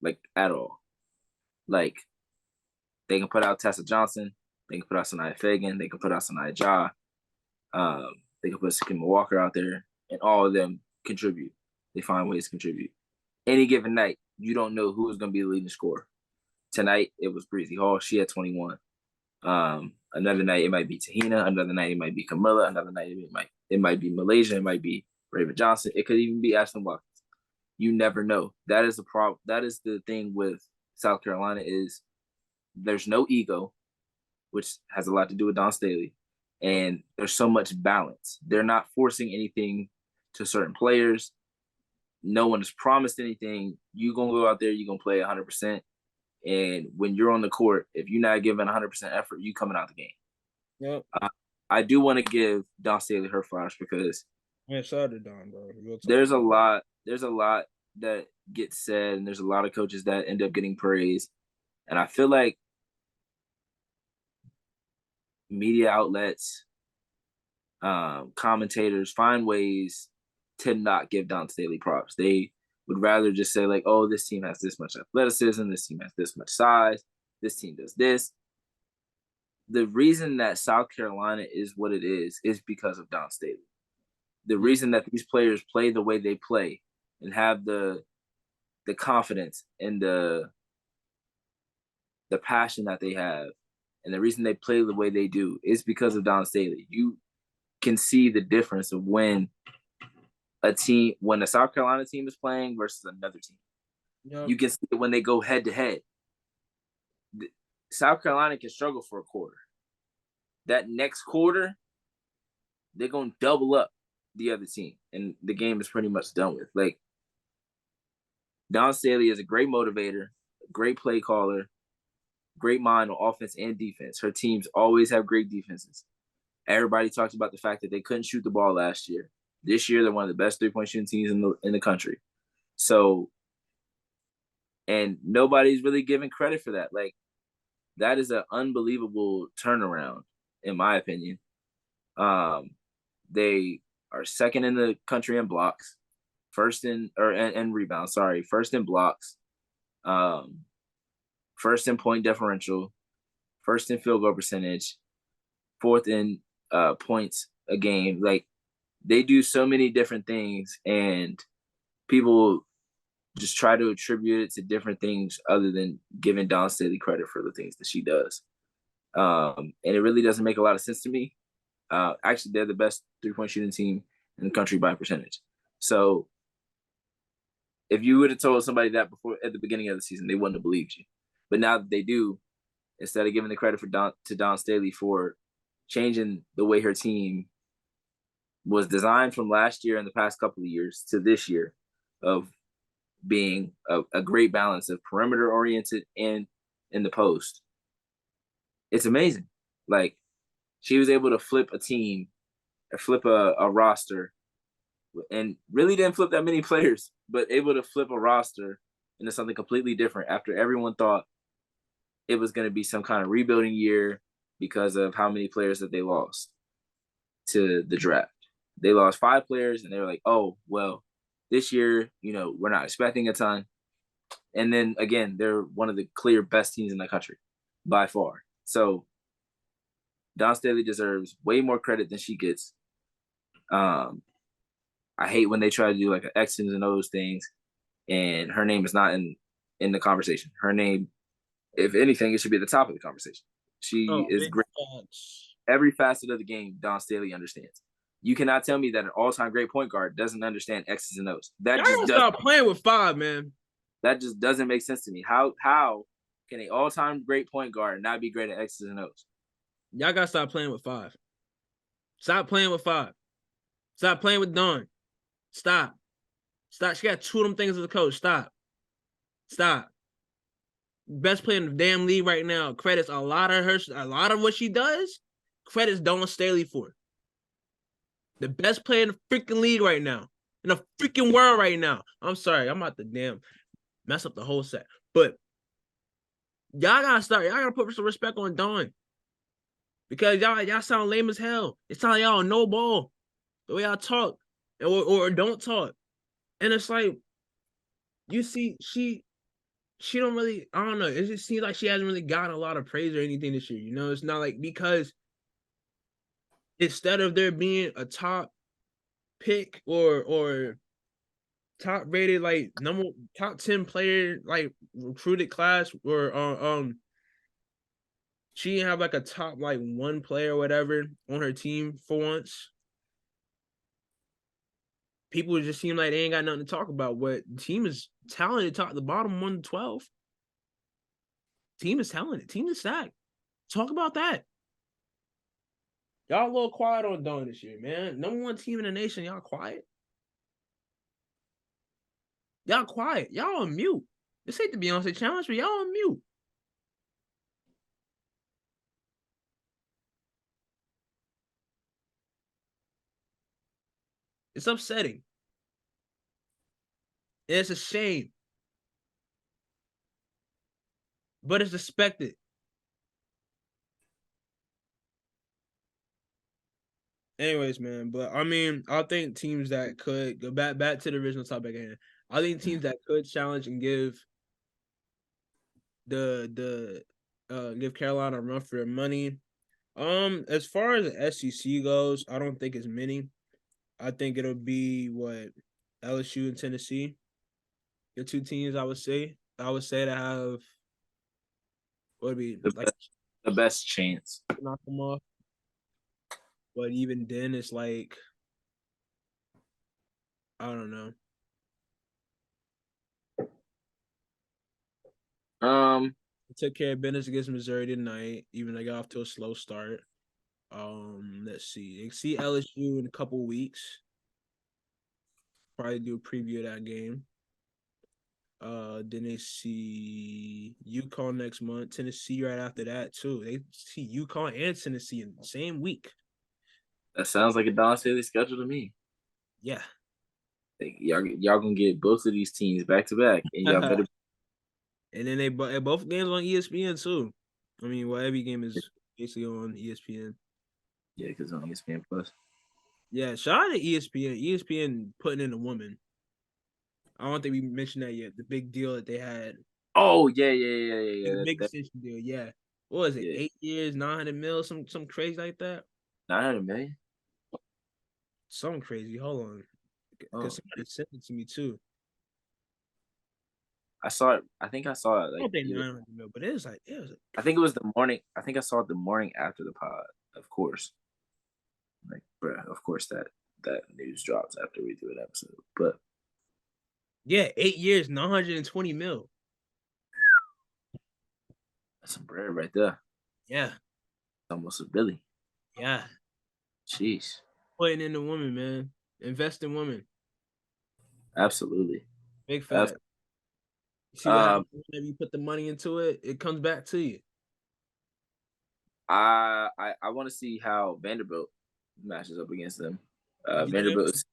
like at all. Like they can put out Tessa Johnson, they can put out Sanaya Fagan, they can put out Sanaya Ja, they can put Sakima Walker out there, and all of them contribute. They find ways to contribute. Any given night, you don't know who is going to be the leading scorer. Tonight, it was Breezy Hall. She had 21. Another night, it might be Tahina. Another night, it might be Camilla. Another night, it might be Malaysia. It might be Raven Johnson. It could even be Ashton Watkins. You never know. That is the problem. That is the thing with South Carolina is there's no ego, which has a lot to do with Dawn Staley, and there's so much balance. They're not forcing anything to certain players. No one has promised anything. You're going to go out there, you're going to play 100%. And when you're on the court, if you're not giving 100% effort, you coming out the game. Yep. I do want to give Dawn Staley her flowers because shout out to Dawn, bro. There's a lot that gets said, and there's a lot of coaches that end up getting praise. And I feel like media outlets, commentators find ways to not give Dawn Staley props. They would rather just say like, oh, this team has this much athleticism, this team has this much size, this team does this. The reason that South Carolina is what it is because of Dawn Staley. The reason that these players play the way they play and have the confidence and the passion that they have, and the reason they play the way they do is because of Dawn Staley. You can see the difference of when a South Carolina team is playing versus another team. Yep. You can see it when they go head to head. South Carolina can struggle for a quarter. That next quarter, they're going to double up the other team, and the game is pretty much done with. Like, Dawn Staley is a great motivator, great play caller, great mind on offense and defense. Her teams always have great defenses. Everybody talks about the fact that they couldn't shoot the ball last year. This year, they're one of the best three-point shooting teams in the country. So, and nobody's really giving credit for that. Like, that is an unbelievable turnaround, in my opinion. They are second in the country in blocks, first in rebounds. Sorry, first in blocks, first in point differential, first in field goal percentage, fourth in points a game. Like, they do so many different things, and people just try to attribute it to different things other than giving Dawn Staley credit for the things that she does. And it really doesn't make a lot of sense to me. Actually, they're the best three-point shooting team in the country by percentage. So if you would have told somebody that before at the beginning of the season, they wouldn't have believed you. But now that they do, instead of giving the credit to Dawn Staley for changing the way her team was designed from last year and the past couple of years to this year of being a great balance of perimeter oriented and in the post. It's amazing. Like, she was able to flip a team or flip a roster and really didn't flip that many players, but able to flip a roster into something completely different after everyone thought it was going to be some kind of rebuilding year because of how many players that they lost to the draft. They lost 5 players, and they were like, oh, well, this year, we're not expecting a ton. And then, again, they're one of the clear best teams in the country by far. So Dawn Staley deserves way more credit than she gets. I hate when they try to do like an X's and O's things, and her name is not in the conversation. Her name, if anything, it should be at the top of the conversation. She is great. Every facet of the game, Dawn Staley understands. You cannot tell me that an all-time great point guard doesn't understand X's and O's. That just doesn't stop playing with 5, man. That just doesn't make sense to me. How can an all-time great point guard not be great at X's and O's? Y'all gotta stop playing with 5. Stop playing with 5. Stop playing with Dawn. Stop. She got 2 of them things as a coach. Stop. Best player in the damn league right now. Credits a lot of what she does. Credits Dawn Staley for. The best player in the freaking league right now. In the freaking world right now. I'm sorry. I'm about to damn mess up the whole set. But y'all gotta put some respect on Dawn. Because y'all sound lame as hell. It sound like y'all no ball. The way y'all talk. Or don't talk. And it's like, you see, she don't really, I don't know. It just seems like she hasn't really gotten a lot of praise or anything this year. You know, it's not like because instead of there being a top pick or top rated like top 10 player like recruited class or she didn't have like a top like one player or whatever on her team for once. People just seem like they ain't got nothing to talk about. What team is talented top to bottom 1 to 12. Team is talented. Team is stacked. Talk about that. Y'all a little quiet on Dawn this year, man. Number 1 team in the nation. Y'all quiet. Y'all quiet. Y'all on mute. This ain't the Beyonce challenge, but y'all on mute. It's upsetting. It's a shame. But it's expected. Anyways, man, but I mean, I think teams that could go back to the original topic again. I think teams that could challenge and give give Carolina a run for their money. As far as the SEC goes, I don't think it's many. I think it'll be what LSU and Tennessee, the 2 teams. I would say to have what would be the best chance to knock them off. But even then, it's like I don't know. Took care of business against Missouri tonight, even though they got off to a slow start. Let's see. They see LSU in a couple weeks. Probably do a preview of that game. Then they see UConn next month, Tennessee right after that too. They see UConn and Tennessee in the same week. That sounds like a Don Staley schedule to me. Yeah. Y'all gonna get both of these teams back to back, and y'all better. And then they both games on ESPN too. I mean, well, every game is basically on ESPN. Yeah, because on ESPN Plus. Yeah, shout out to ESPN. ESPN putting in a woman. I don't think we mentioned that yet. The big deal that they had. Oh yeah. The big extension deal. Yeah. What was it? Yeah. 8 years, 900 mil, some crazy like that. 900 million. Something crazy. Hold on, because somebody sent it to me too. I saw it. I think I saw it. Like, I don't think 900 mil, but it was. I think it was the morning. I think I saw it the morning after the pod. Of course. Like, bruh, of course that news drops after we do an episode. But yeah, 8 years, 920 mil. That's some bread right there. Yeah. Almost a billy. Yeah. Jeez. Putting in the woman, man. Invest in women. Absolutely. Big fact. You see what happens whenever you put the money into it, it comes back to you. I want to see how Vanderbilt matches up against them. Vanderbilt is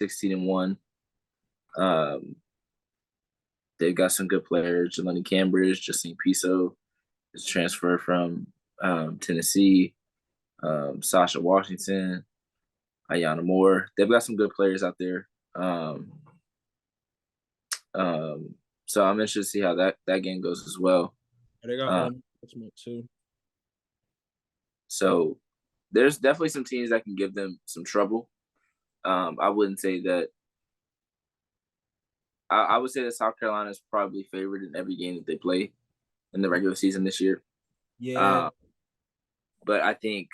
16-1. They've got some good players. Jelani Cambridge, Justine Piso is transferred from Tennessee. Sasha Washington, Ayanna Moore. They've got some good players out there. So I'm interested to see how that game goes as well. They got too. So there's definitely some teams that can give them some trouble. I wouldn't say that. I would say that South Carolina is probably favored in every game that they play in the regular season this year. Yeah. But I think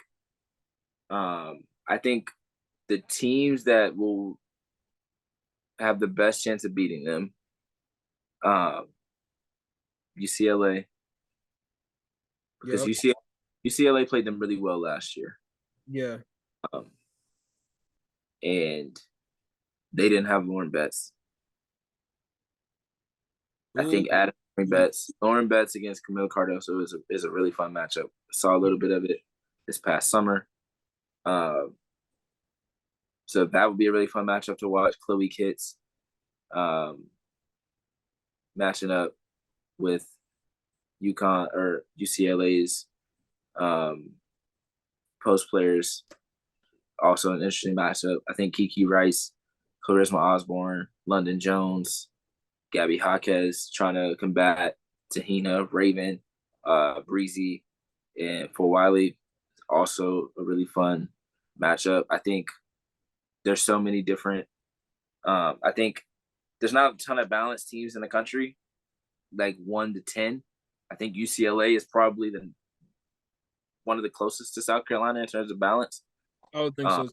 the teams that will have the best chance of beating them, UCLA, because UCLA played them really well last year. Yeah. And they didn't have Lauren Betts. I think adding Lauren Betts against Camille Cardoso is a really fun matchup. I saw a little bit of it this past summer. So that would be a really fun matchup to watch. Chloe Kitts matching up with UConn or UCLA's post players. Also an interesting matchup. I think Kiki Rice, Charisma Osborne, London Jones, Gabby Jaquez trying to combat Tahina, Raven, Breezy, and for Wiley. Also a really fun matchup. I think there's so many different. I think there's not a ton of balanced teams in the country, like 1 to 10. I think UCLA is probably one of the closest to South Carolina in terms of balance. I would think so.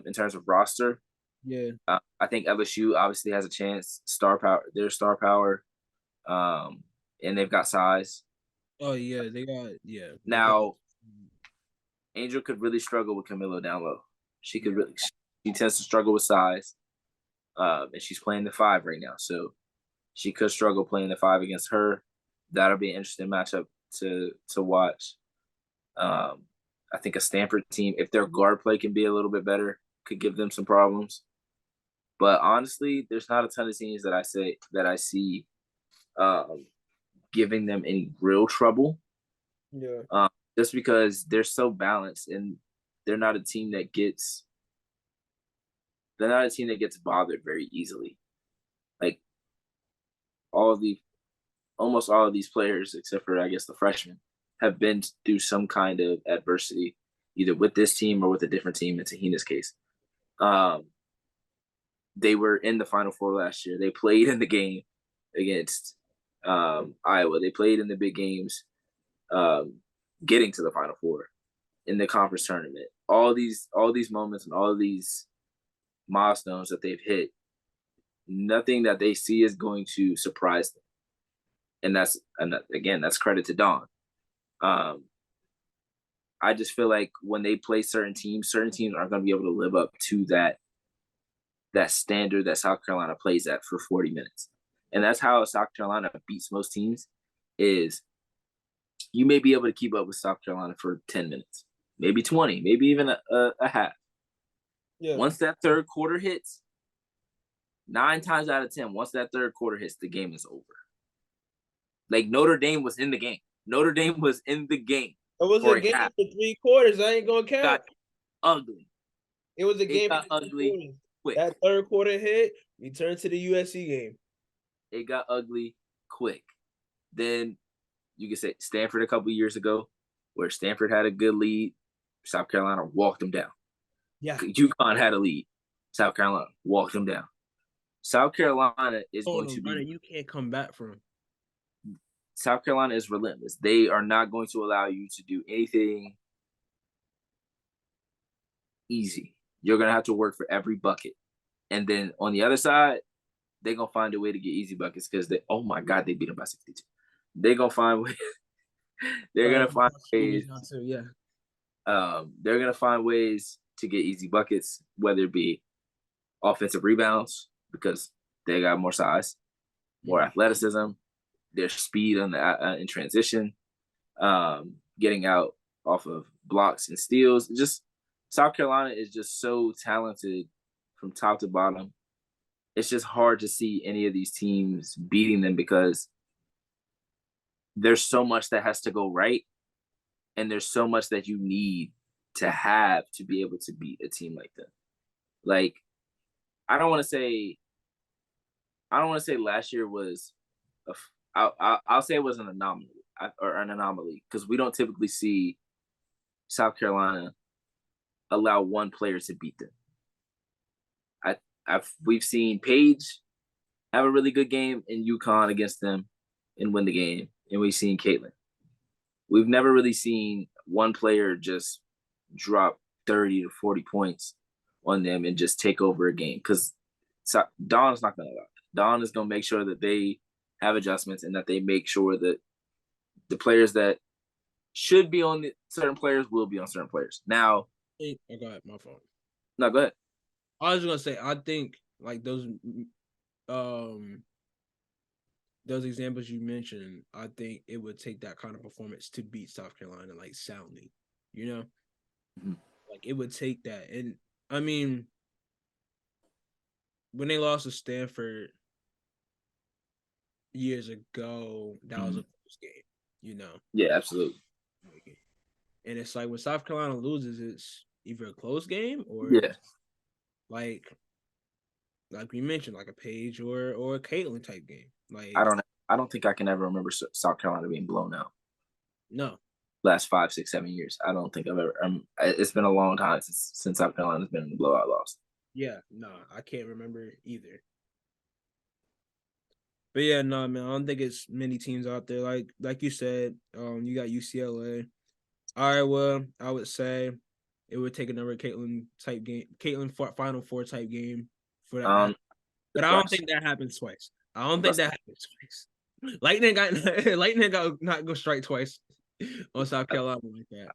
In terms of roster, yeah. I think LSU obviously has a chance. Star power, their star power, and they've got size. Oh yeah, they got Now, Angel could really struggle with Camilo down low. She tends to struggle with size, and she's playing the 5 right now, so she could struggle playing the 5 against her. That'll be an interesting matchup to watch. I think a Stanford team, if their guard play can be a little bit better, could give them some problems. But honestly, there's not a ton of teams that I see giving them any real trouble. Yeah. Just because they're so balanced and they're not a team that gets bothered very easily. Like almost all of these players, except for I guess the freshmen, have been through some kind of adversity, either with this team or with a different team. In Tahina's case, they were in the Final Four last year. They played in the game against Iowa. They played in the big games, getting to the Final Four in the conference tournament. All these moments and all these milestones that they've hit, nothing that they see is going to surprise them. And that's credit to Dawn. I just feel like when they play certain teams aren't going to be able to live up to that standard that South Carolina plays at for 40 minutes. And that's how South Carolina beats most teams is you may be able to keep up with South Carolina for 10 minutes, maybe 20, maybe even a half. Yeah. Once that third quarter hits, 9 times out of 10, once that third quarter hits, the game is over. Like Notre Dame was in the game. It was a game for 3 quarters. I ain't gonna count. Got ugly. It was a game for ugly. Quick. That third quarter hit, we turned to the USC game. It got ugly quick. Then you can say Stanford a couple years ago, where Stanford had a good lead, South Carolina walked them down. Yeah. UConn had a lead, South Carolina walked them down. South Carolina is going to be. You can't come back from. South Carolina is relentless. They are not going to allow you to do anything easy. You're going to have to work for every bucket. And then on the other side, they're going to find a way to get easy buckets because oh my God, they beat them by 62. They're going to find ways. They're going to find ways. Yeah. They're going to find ways to get easy buckets, whether it be offensive rebounds because they got more size, more athleticism, their speed in transition, getting out off of blocks and steals. Just South Carolina is just so talented from top to bottom. It's just hard to see any of these teams beating them because there's so much that has to go right, and there's so much that you need to have to be able to beat a team like them. Like, I don't want to say last year was I'll say it was an anomaly because we don't typically see South Carolina allow one player to beat them. We've seen Paige have a really good game in UConn against them and win the game, and we've seen Caitlin. We've never really seen one player just drop 30 to 40 points on them and just take over a game because Dawn's not going to allow it. Dawn is going to make sure that they have adjustments and that they make sure that the players that should be on certain players will be on certain players. Now, I got my phone. No, go ahead. I was gonna say, I think like those examples you mentioned, I think it would take that kind of performance to beat South Carolina, like soundly, you know, like it would take that. And I mean, when they lost to Stanford years ago, that was a close game, you know. Yeah, absolutely. And it's like when South Carolina loses, it's either a close game or like like we mentioned, like a Paige or a Caitlin type game. Like I don't think I can ever remember South Carolina being blown out. No. Last 5, 6, 7 years, I don't think I've ever. It's been a long time since South Carolina's been in the blowout loss. Yeah, no, I can't remember either. But yeah, no, man, I don't think it's many teams out there. Like you said, you got UCLA. Iowa, I would say it would take another Caitlin type game, Caitlin Final Four type game for that. But I don't think that happens twice. I don't think that happens twice. Lightning got not go strike twice on South Carolina like that.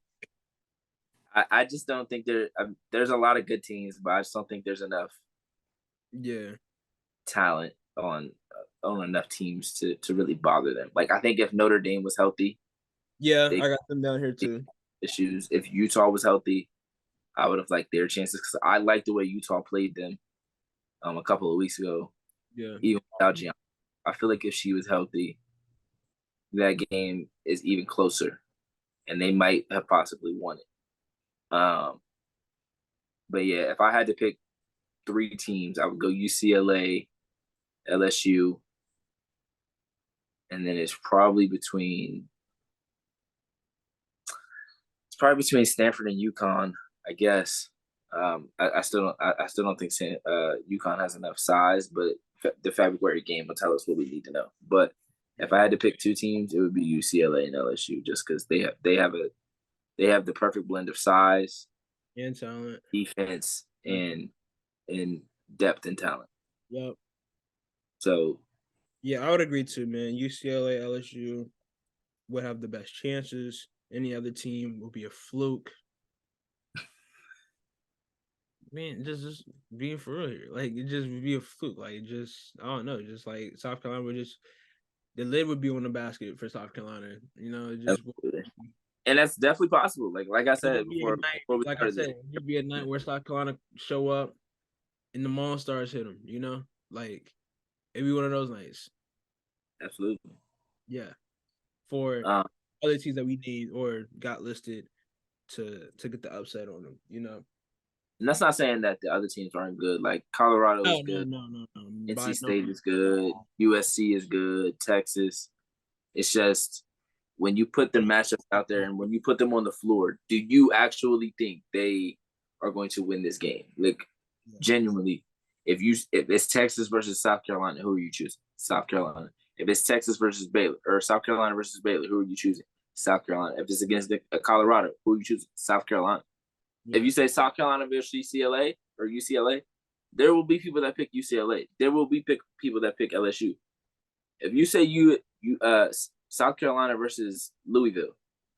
I just don't think there's a lot of good teams, but I just don't think there's enough talent on enough teams to really bother them. Like, I think if Notre Dame was healthy, I got them down here too. Issues. If Utah was healthy, I would have liked their chances because I like the way Utah played them a couple of weeks ago. Yeah, even without Gianna, I feel like if she was healthy, that game is even closer, and they might have possibly won it. But yeah, if I had to pick 3 teams, I would go UCLA, LSU, and then it's probably between Stanford and UConn, I guess. I still don't think UConn has enough size, but the February game will tell us what we need to know. But if I had to pick 2 teams, it would be UCLA and LSU, just because they have the perfect blend of size and talent, defense, and depth and talent. Yep. So yeah, I would agree too, man. UCLA, LSU would have the best chances. Any other team will be a fluke. Man, just being for real here. Like, it just would be a fluke. Like, just, I don't know. Just like South Carolina would just, the lid would be on the basket for South Carolina. You know, it just. And that's definitely possible. Like I said before it'd be a night where South Carolina show up and the Monstars hit them, you know? Like, it'd be one of those nights. Absolutely. Yeah. For other teams that we need or got listed to get the upset on them, you know? And that's not saying that the other teams aren't good. Like, Colorado is good. No. NC State is good. USC is good. Texas. It's just when you put the matchups out there and when you put them on the floor, do you actually think they are going to win this game? Like, genuinely, if it's Texas versus South Carolina, who are you choosing? South Carolina. If it's Texas versus Baylor or South Carolina versus Baylor, who are you choosing? South Carolina. If it's against Colorado, who are you choosing? South Carolina. Yeah. If you say South Carolina versus UCLA or UCLA, there will be people that pick UCLA. There will be people that pick LSU. If you say South Carolina versus Louisville,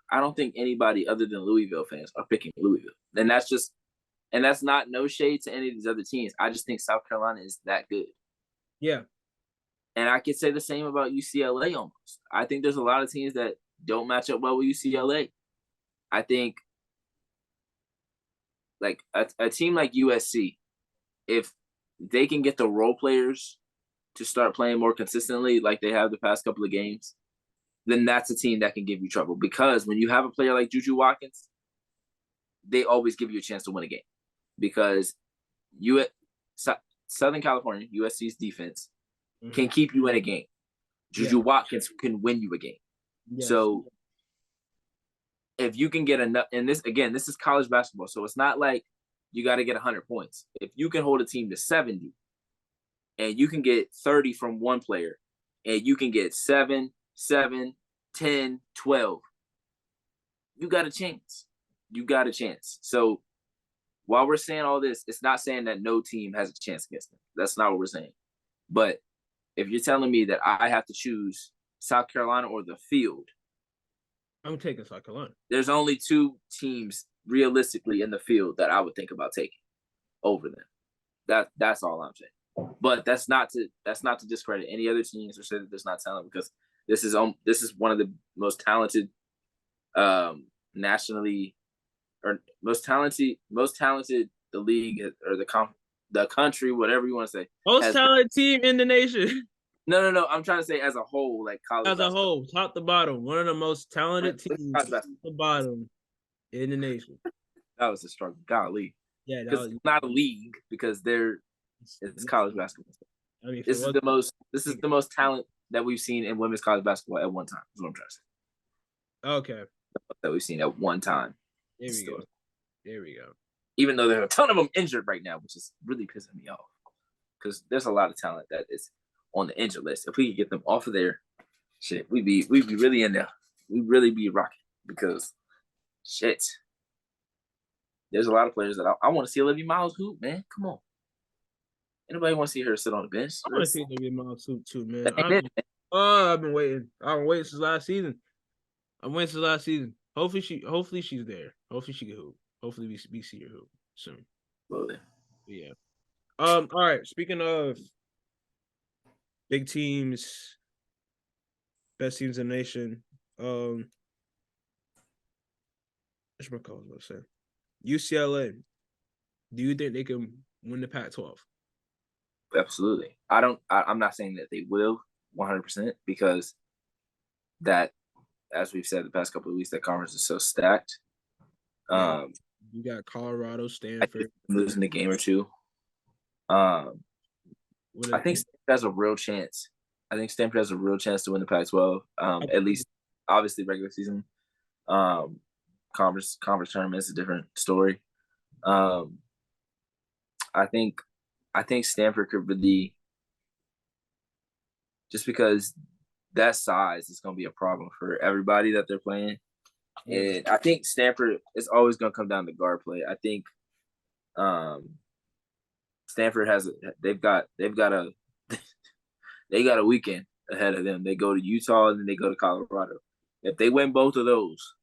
I don't think anybody other than Louisville fans are picking Louisville. And that's not no shade to any of these other teams. I just think South Carolina is that good. Yeah. And I could say the same about UCLA almost. I think there's a lot of teams that don't match up well with UCLA. I think like a team like USC, if they can get the role players to start playing more consistently like they have the past couple of games, then that's a team that can give you trouble. Because when you have a player like Juju Watkins, they always give you a chance to win a game. Because Southern California, USC's defense, can keep you in a game. Juju Watkins can win you a game. Yes. So if you can get enough, and this is college basketball, so it's not like you got to get 100 points. If you can hold a team to 70, and you can get 30 from one player, and you can get 7, 10, 12, you got a chance. You got a chance. So while we're saying all this, it's not saying that no team has a chance against them. That's not what we're saying. But if you're telling me that I have to choose South Carolina or the field, I'm taking South Carolina. There's only 2 teams realistically in the field that I would think about taking over them. That's all I'm saying. But that's not to discredit any other teams or say that there's not talent, because this is one of the most talented nationally, or most talented the league or the country, whatever you want to say. Most talented team in the nation. No. I'm trying to say as a whole, like college. As a whole, top to bottom, one of the most talented teams, top to bottom, in the nation. That was a struggle. Golly. Yeah, because it's not a league, because they're It's college basketball. I mean, this is the most talent that we've seen in women's college basketball at one time. Is what I'm trying to say. Okay. That we've seen at one time. There we go. Even though there's a ton of them injured right now, which is really pissing me off, because there's a lot of talent that is on the injured list. If we could get them off of there, shit, we'd be really in there. We'd really be rocking, because shit, there's a lot of players that I want to see Olivia Miles hoop, man. Come on. Anybody want to see her sit on the bench? I want to see Olivia Miles hoop too, man. I've been waiting. I've been waiting since last season. Hopefully she's there. Hopefully she can hoop. Hopefully we see her hoop soon. Well, yeah. All right. Speaking of big teams, best teams in the nation. What's my call? Let's say UCLA. Do you think they can win the Pac-12? Absolutely. I'm not saying that they will 100%, because that, as we've said the past couple of weeks, that conference is so stacked. You got Colorado, Stanford losing a game or two. I think Stanford has a real chance. I think Stanford has a real chance to win the Pac-12. At least, obviously, regular season. Conference tournament is a different story. I think Stanford could really, just because that size is going to be a problem for everybody that they're playing. And I think Stanford is always going to come down to guard play. I think Stanford they've got a weekend ahead of them. They go to Utah and then they go to Colorado. If they win both of those,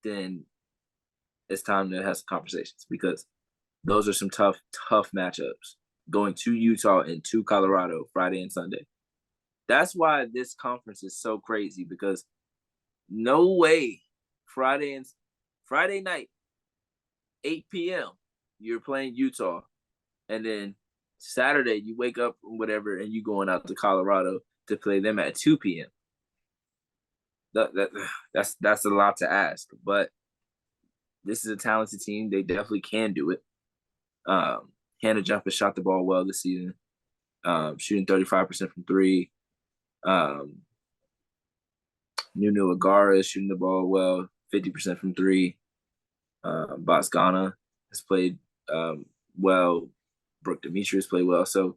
then it's time to have some conversations, because those are some tough matchups, going to Utah and to Colorado Friday and Sunday. That's why this conference is so crazy, because no way Friday night, 8 p.m., you're playing Utah, and then Saturday you wake up or whatever and you going out to Colorado to play them at 2 p.m. That's a lot to ask, but this is a talented team. They definitely can do it. Hannah Jumper shot the ball well this season, shooting 35% from three. Nunu Agara is shooting the ball well, 50% from three. Bosgana has played well. Brooke Demetrius played well. So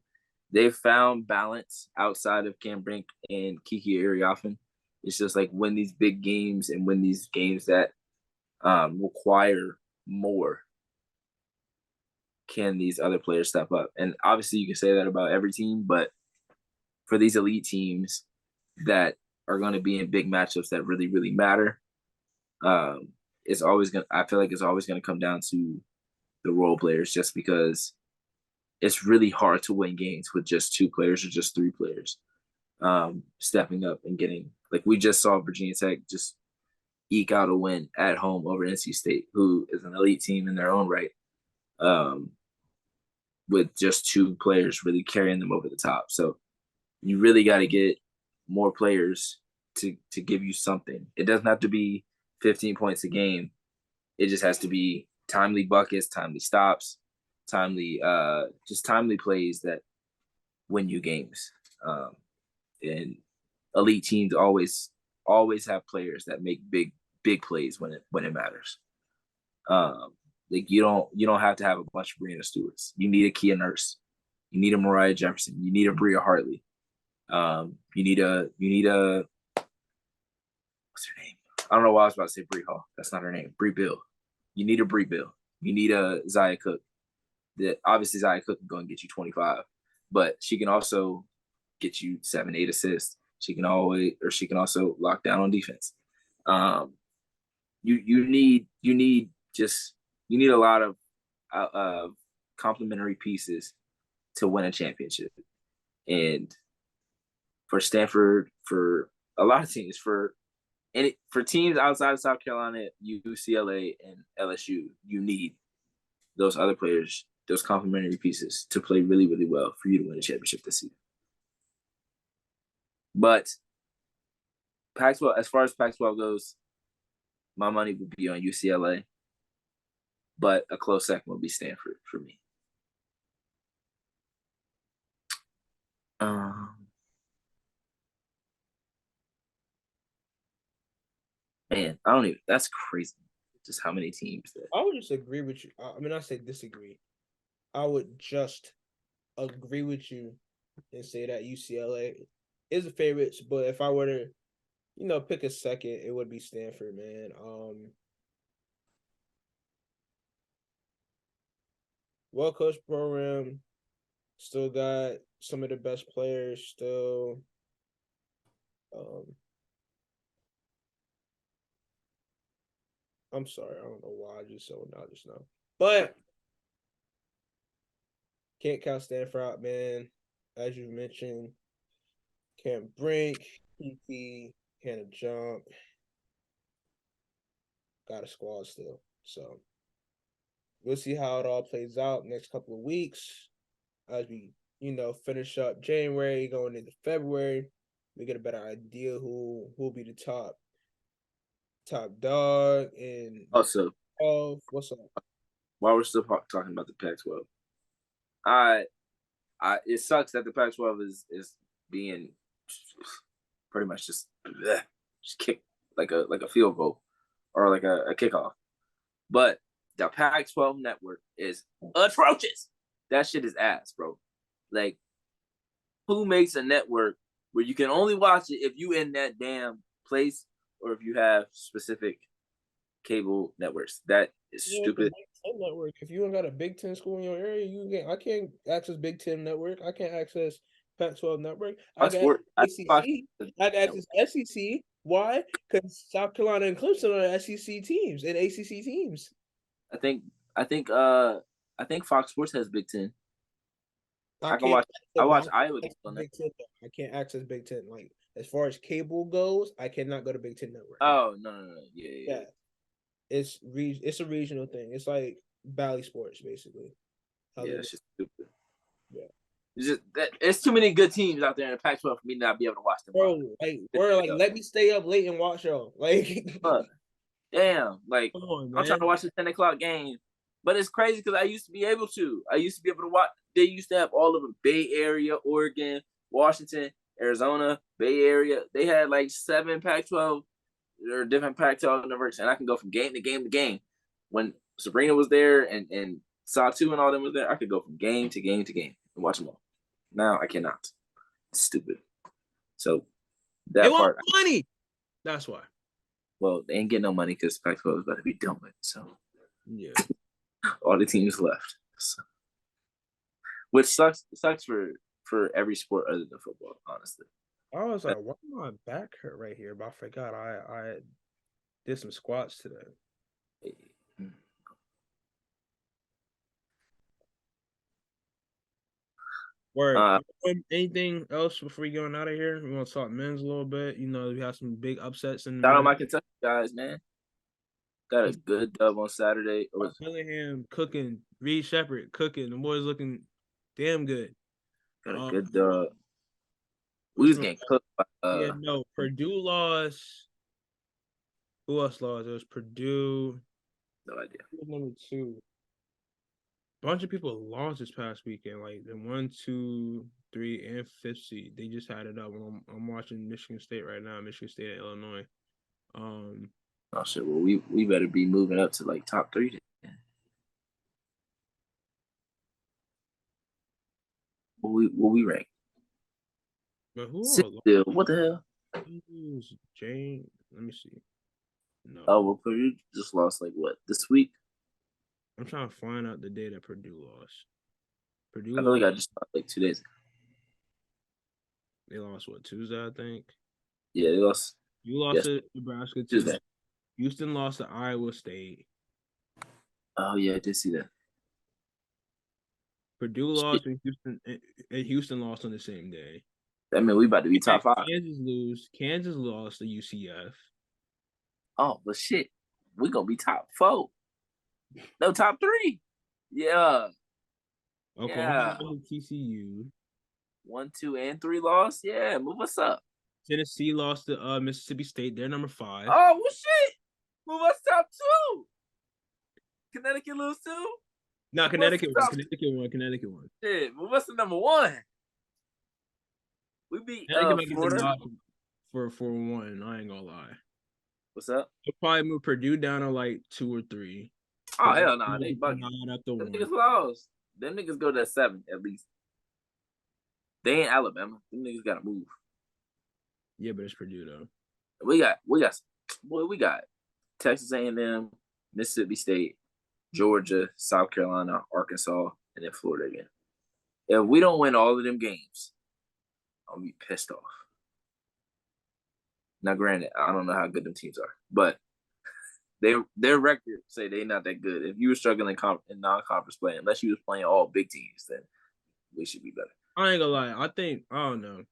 they've found balance outside of Cam Brink and Kiki Iriafen. It's just like win these big games and win these games that require more. Can these other players step up? And obviously you can say that about every team, but for these elite teams that are going to be in big matchups that really, really matter, I feel like it's always going to come down to the role players, just because it's really hard to win games with just two players or just three players stepping up and getting, like we just saw Virginia Tech just eke out a win at home over NC State, who is an elite team in their own right, with just two players really carrying them over the top. So you really got to get more players to give you something. It doesn't have to be 15 points a game. It just has to be timely buckets, timely stops, timely plays that win you games. And elite teams always have players that make big plays when it matters. Like you don't have to have a bunch of Brianna Stewarts. You need a Kia Nurse. You need a Mariah Jefferson. You need a Bria Hartley. You need a what's her name? I don't know why I was about to say Brie Hall. That's not her name. Brie Bill. You need a Brie Bill. You need a Zaya Cook. That obviously Zaya Cook can go and get you 25, but she can also get you 7-8 assists. She can also lock down on defense. You need a lot of complementary pieces to win a championship. And for Stanford, for a lot of teams, for teams outside of South Carolina, UCLA, and LSU, you need those other players, those complementary pieces, to play really, really well for you to win a championship this season. But Pac-12, as far as Pac-12 goes, my money would be on UCLA, but a close second would be Stanford for me. Man, I don't even. That's crazy. Just how many teams there. I would just agree with you. I mean, I say disagree. I would just agree with you and say that UCLA is the favorites. But if I were to, pick a second, it would be Stanford, man. Well-coached program, still got some of the best players. Still, I'm sorry, I don't know why I just said now just now, but can't count Stanford out, man. As you mentioned, can't brink, PT, can't jump, got a squad still. So we'll see how it all plays out next couple of weeks as we, finish up January, going into February. We get a better idea who'll be the top dog and also. What's up? While we're still talking about the Pac-12, it sucks that the Pac-12 is being pretty much just kicked like a field goal or like a kickoff. But the Pac-12 network is atrocious. That shit is ass, bro. Like, who makes a network where you can only watch it if you in that damn place or if you have specific cable networks? That is stupid. Big Ten network. If you ain't got a Big Ten school in your area, I can't access Big Ten network. I can't access Pac-12 network. I got ACC. I got access SEC. Why? Because South Carolina and Clemson are SEC teams and ACC teams. I think Fox Sports has Big Ten. I watch Iowa. Big Ten. I can't access Big Ten. Like, as far as cable goes, I cannot go to Big Ten network. Oh no. Yeah. It's a regional thing. It's like Bally Sports, basically. It's just stupid. Yeah. It's too many good teams out there in the Pac-12 for me to not be able to watch them. Bro, let me stay up late and watch y'all. Like, damn, like I'm trying to watch the 10:00 game, but it's crazy because I used to be able to. I used to be able to watch. They used to have all of them: Bay Area, Oregon, Washington, Arizona, Bay Area. They had like 7 Pac-12 or different Pac-12 networks, and I can go from game to game to game. When Sabrina was there and Saw 2 and all them was there, I could go from game to game to game and watch them all. Now I cannot. It's stupid. So that part, money. That's why. Well, they ain't getting no money because Pac-12 is about to be done with. So yeah, all the teams left. So. Which sucks. It sucks for every sport other than football, honestly. I was like, why my back hurt right here? But I forgot I did some squats today. Word. Anything else before we going out of here? We want to talk men's a little bit. We have some big upsets in the shout out my Kentucky guys, man. Got a good dub on Saturday. Willingham cooking, Reed Shepherd cooking. The boys looking damn good. Got a good dub. We was getting cooked by Purdue lost. Who else lost? It was Purdue. No idea. Number 2. Bunch of people lost this past weekend, like the 1, 2, 3, and 5th seed. They just had it up. I'm watching Michigan State right now. Michigan State and Illinois. Oh shit! Well, we better be moving up to like top 3 then. What we rank? But who? What the hell? Jane. Let me see. No. Oh, well, Purdue just lost like what this week? I'm trying to find out the day that Purdue lost. I feel like I just lost like 2 days. They lost what, Tuesday, I think. Yeah, they lost. You lost to Nebraska Tuesday. Houston lost to Iowa State. Oh yeah, I did see that. Purdue lost and Houston lost on the same day. I mean, we about to be top 5. Kansas lost to UCF. Oh, but shit, we gonna be top 4. No, top 3. Yeah. Oklahoma TCU. 1, 2, and 3 lost. Yeah, move us up. Tennessee lost to Mississippi State. They're number 5. Oh, well, shit. Move us top 2. Connecticut lose too? No, Connecticut won. Connecticut won. Shit, move us to number 1. We beat Florida for 4-1. I ain't gonna lie. What's up? They'll probably move Purdue down to like 2 or 3. Oh hell no, they bugging. Them niggas lost. Them niggas go to 7 at least. They ain't Alabama. Them niggas gotta move. Yeah, but it's Purdue though. We got Texas A&M, Mississippi State, Georgia, South Carolina, Arkansas, and then Florida again. If we don't win all of them games, I'll be pissed off. Now, granted, I don't know how good them teams are, but their record say they not that good. If you were struggling in non-conference play, unless you was playing all big teams, then we should be better. I ain't gonna lie. I don't know.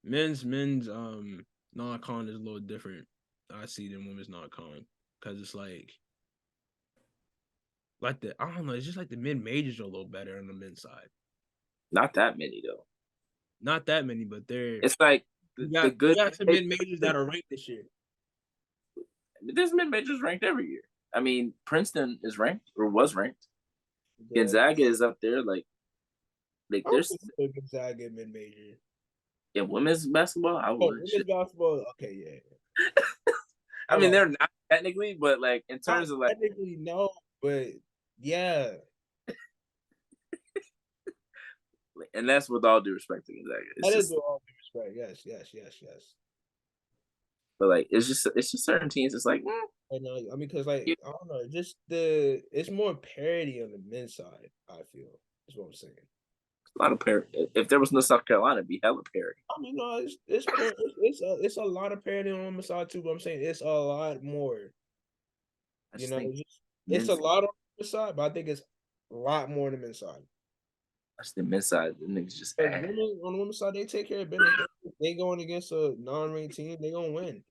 Men's non-con is a little different. I see than women's non-con because it's like I don't know. It's just like the mid majors are a little better on the men's side. Not that many though. Not that many, but it's like you got some mid majors that are ranked this year. There's mid majors ranked every year. I mean, Princeton is ranked or was ranked. Yeah. Gonzaga is up there. Like there's Gonzaga mid major. In women's basketball, I would. Women's basketball, okay, yeah. I mean, they're not technically, but like in terms of like technically, no, but yeah. And that's with all due respect to Gonzaga. That is with all due respect. Yes. But like, it's just certain teams. It's like, I know. I mean, because like I don't know, just it's more parity on the men's side. I feel is what I'm saying. A lot of parity. If there was no South Carolina, it'd be hella parity. I mean, no, it's a lot of parity on the women's side too. But I'm saying it's a lot more. It's a lot on the side, but I think it's a lot more on the men's side. That's the men's side. The niggas just on the women's side, they take care of business. They going against a non-ranked team, they gonna win.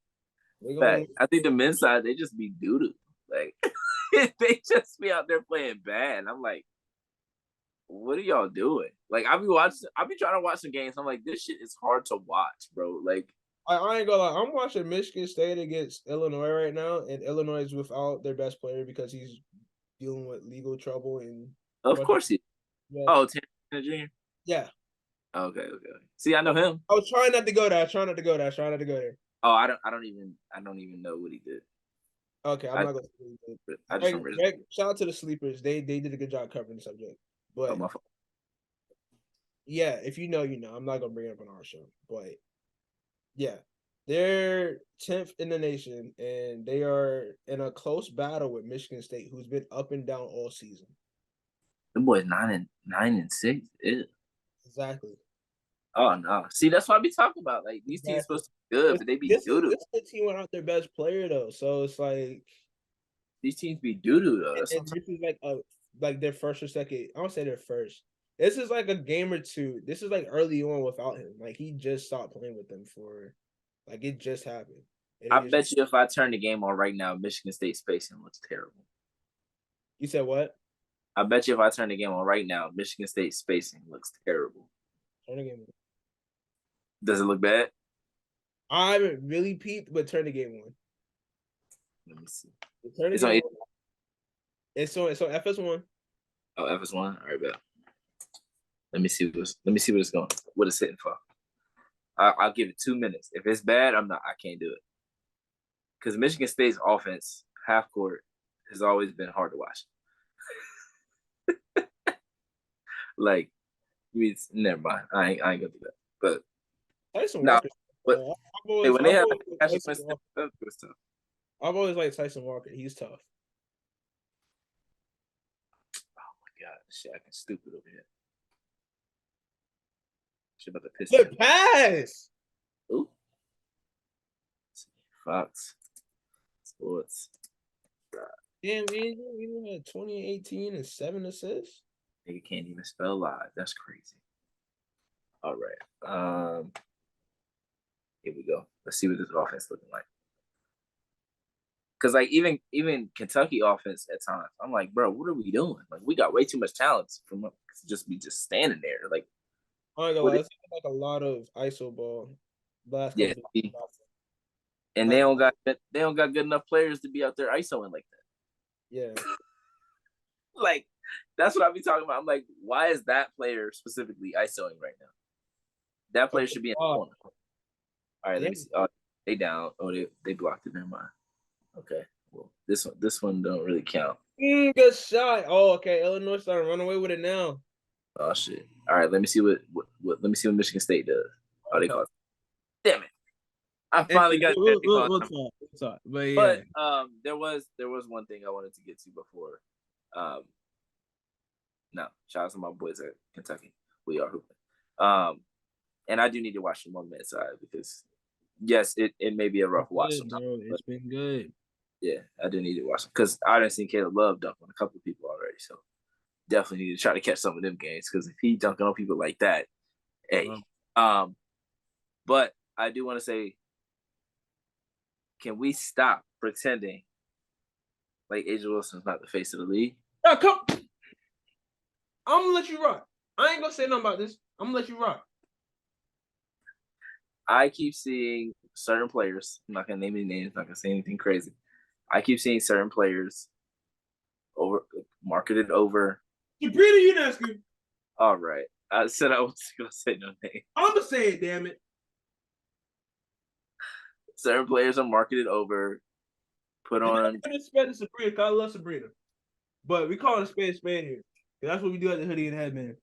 I think the men's side, they just be doo-doo. Like they just be out there playing bad. I'm like, what are y'all doing? Like I be trying to watch some games. I'm like, this shit is hard to watch, bro. Like I ain't gonna lie. I'm watching Michigan State against Illinois right now, and Illinois is without their best player because he's dealing with legal trouble. And of course he. Yeah. Oh, Tanner Jr. Yeah. Okay. See, I know him. I was trying not to go there. Oh, I don't even know what he did. Okay, I'm not gonna say what he did. Shout out to the sleepers. They did a good job covering the subject. But yeah, if you know, you know. I'm not gonna bring it up on our show, but yeah, they're 10th in the nation, and they are in a close battle with Michigan State, who's been up and down all season. The boys 9-6. Ew. Exactly. Oh no! See, that's what I be talking about. Like these teams supposed to be good, but they be doo-doo. This team without their best player though, so it's like these teams be doo-doo though. And this is like their first or second. I don't say their first. This is like a game or two. This is like early on without him. Like he just stopped playing with them for, like it just happened. I bet you if I turn the game on right now, Michigan State spacing looks terrible. You said what? I bet you if I turn the game on right now, Michigan State spacing looks terrible. Turn the game on. Does it look bad? I haven't really peeped, but turn the game on. Let me see. It's on FS1. Oh, FS1. All right, bet. Let me see what it's going. What it's hitting for. I'll give it 2 minutes. If it's bad, I can't do it. Because Michigan State's offense, half court, has always been hard to watch. Like, never mind. I ain't gonna do that. But Tyson Walker. When they have it was tough. I've always liked Tyson Walker. He's tough. Oh my god, shit! I'm stupid over here. Shit about to piss. Good pass. Ooh. Fox Sports. Damn, you had 2018 and 7 assists. Nigga can't even spell live. That's crazy. All right. Here we go. Let's see what this offense looking like. Cause like even Kentucky offense at times, I'm like, bro, what are we doing? Like we got way too much talent from just standing there. Like, I don't know. It's like a lot of ISO ball. Yeah. And they don't got good enough players to be out there ISOing like that. Yeah. Like that's what I be talking about. I'm like, why is that player specifically ISOing right now? That player should be in the corner. All right, let me see. They down. Oh, they blocked it. Never mind. Okay. Well, this one don't really count. Good shot. Oh, okay. Illinois starting to run away with it now. Oh shit. All right, let me see what Michigan State does. Oh, they call it. Damn it. I finally got we'll talk. But yeah. There was one thing I wanted to get to before. No, shout out to my boys at Kentucky. We are hooping. And I do need to watch the 1 minute side because yes, it may be a rough watch sometimes. It's been good. Yeah, I do need to watch them because I done seen Caleb Love dunk on a couple of people already. So definitely need to try to catch some of them games because if he dunking on people like that, hey. But I do want to say, can we stop pretending like A'ja Wilson's not the face of the league? I'm gonna let you rock. I ain't gonna say nothing about this. I'm gonna let you rock. I keep seeing certain players. I'm not gonna name any names. Not gonna say anything crazy. I keep seeing certain players marketed over. Sabrina Ionescu. All right, I said I wasn't gonna say no name. I'm gonna say it. Damn it. Certain players are marketed over. Put on. Sabrina. I love Sabrina, but we call it a spade here. That's what we do at the Hoodie and Headband.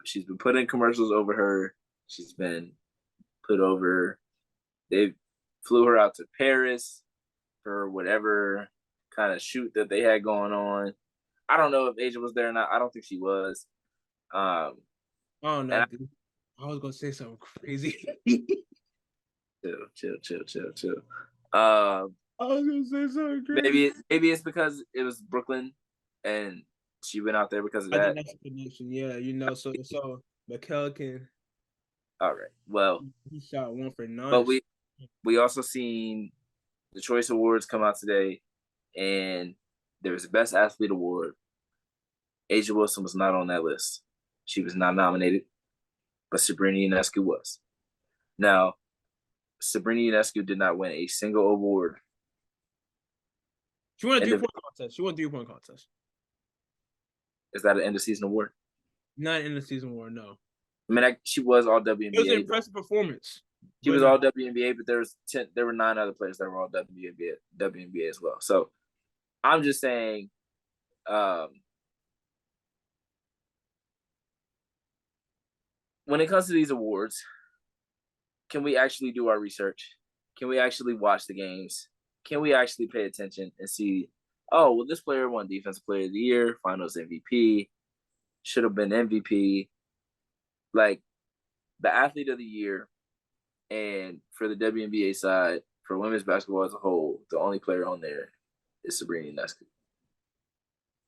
She's been put in commercials over her. She's been put over. They flew her out to Paris for whatever kind of shoot that they had going on. I don't know if A'ja was there or not. I don't think she was. Oh no, I was gonna say something crazy. Chill. I was gonna say something crazy. Maybe it's because it was Brooklyn and she went out there because of that. I think that's a connection. Yeah, so Mikel can. All right. Well, he shot 1 for 9. But we also seen the Choice Awards come out today, and there was the Best Athlete Award. A'ja Wilson was not on that list. She was not nominated, but Sabrina Ionescu was. Now, Sabrina Ionescu did not win a single award. She won a 3-point contest. Is that an end of season award? Not end of season award, no. I mean, she was all WNBA. It was an impressive performance. She was all WNBA, but there were 9 other players that were all WNBA as well. So I'm just saying, when it comes to these awards, can we actually do our research? Can we actually watch the games? Can we actually pay attention and see, oh, well, this player won Defensive Player of the Year, Finals MVP, should have been MVP. Like, the Athlete of the Year, and for the WNBA side, for women's basketball as a whole, the only player on there is Sabrina Ionescu.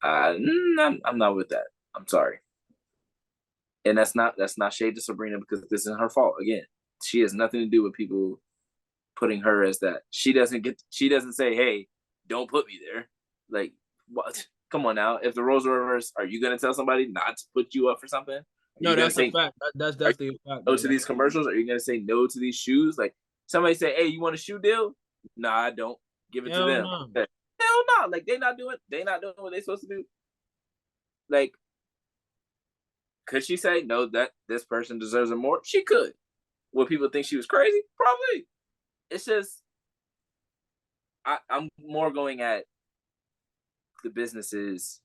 I'm not with that. I'm sorry. And that's not shade to Sabrina because this isn't her fault. Again, she has nothing to do with people putting her as that. She doesn't say, hey, don't put me there. Like, what? Come on now. If the roles are reversed, are you going to tell somebody not to put you up for something? No, that's a fact. That's definitely a fact. No to these commercials? Are you going to say no to these shoes? Like, somebody say, hey, you want a shoe deal? Nah, I don't. Give it to them. No. Hell no. Like, they not doing what they're supposed to do. Like, could she say, no, that this person deserves it more? She could. Would people think she was crazy? Probably. It's just, I'm more going at the businesses,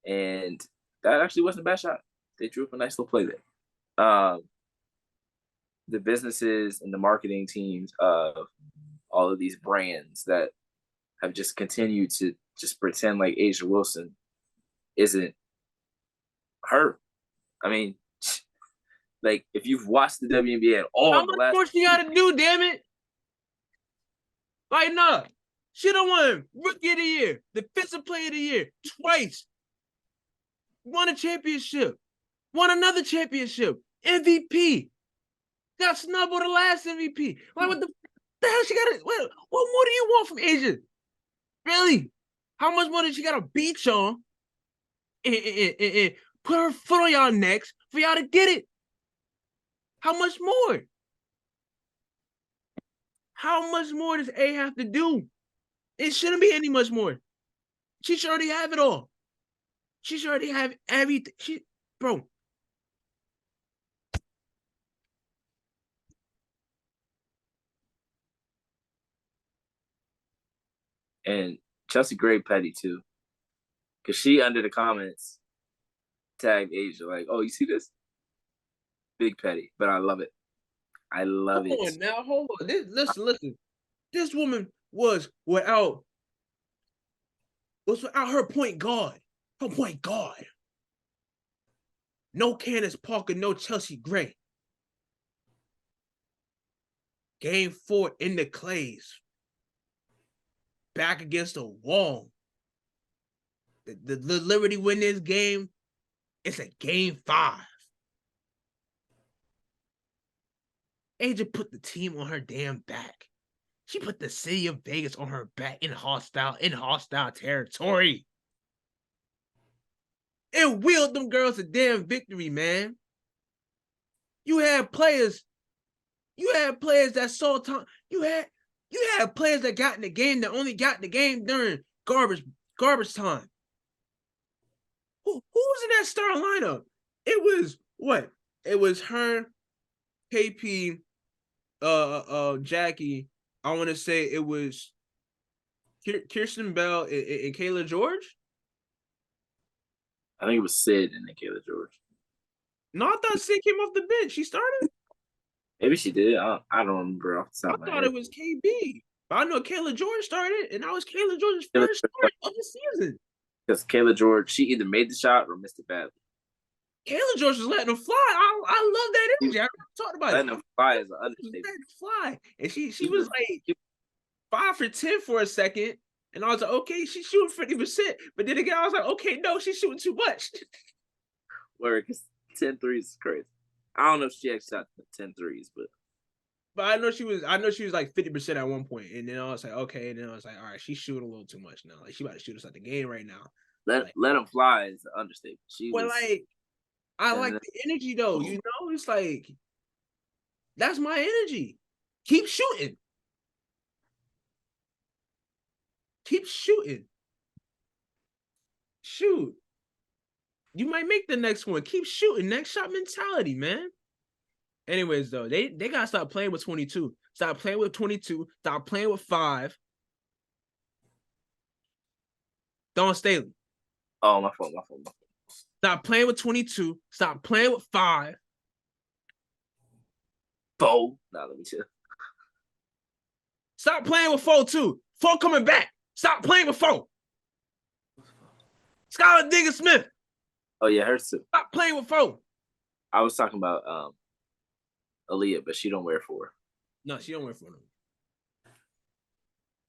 and that actually wasn't a bad shot. They drew up a nice little play there. The businesses and the marketing teams of all of these brands that have just continued to just pretend like A'ja Wilson isn't her. I mean, like, if you've watched the WNBA at all, how much more she got to do? Damn it! Like, no, she done won Rookie of the Year, Defensive Player of the Year twice. Won a championship, won another championship, MVP. Got snubbed on the last MVP. Like, what the hell she got? What more do you want from A'ja? Really? How much more did she got to beat y'all and put her foot on y'all necks for y'all to get it? How much more? How much more does A have to do? It shouldn't be any much more. She should already have it all. She should already have everything. Bro, And Chelsea Gray petty too. Cause she under the comments tagged Asia like, oh, you see this? Big petty. But I love it. I love it. Hold on now, hold on. Listen. This woman was without her point guard. Her point guard. No Candace Parker, no Chelsea Gray. Game 4 in the Clays. Back against the wall. The Liberty win this game. It's a game 5. Asia put the team on her damn back. She put the city of Vegas on her back in hostile territory. It wheeled them girls to damn victory, man. You had players that saw time. You had players that got in the game that only got in the game during garbage time. Who was in that star lineup? It was what? It was her, KP, Jackie. I want to say it was Kirsten Bell and Kayla George. I think it was Sid and Kayla George. No, I thought Sid came off the bench. She started? Maybe she did. I don't remember off the top of my head. I thought it was KB. But I know Kayla George started, and that was Kayla George's first start of the season. Because Kayla George, she either made the shot or missed it badly. Kayla George was letting them fly. I love that energy. I talked about letting them fly is an understatement. Letting them fly. And she was like 5 for 10 for a second. And I was like, okay, she's shooting 50%. But then again, I was like, okay, no, she's shooting too much. Word, because 10 threes is crazy. I don't know if she actually shot 10 threes, but I know she was like 50% at one point. And then I was like, okay. And then I was like, all right, she's shooting a little too much now. Like, she about to shoot us at the game right now. Let them fly is an understatement. I like the energy though, you know? It's like, that's my energy. Keep shooting. Keep shooting. Shoot. You might make the next one. Keep shooting. Next shot mentality, man. Anyways, though, they gotta stop playing with 22. Stop playing with 22. Stop playing with 5. Dawn Staley. Oh, my fault. Stop playing with 22. Stop playing with 5. Four. Nah, let me chill. Stop playing with 4 too. 4 coming back. Stop playing with 4. Skylar Diggins Smith. Oh yeah, her too. Stop playing with 4. I was talking about Aaliyah, but she don't wear 4. No, she don't wear 4 no.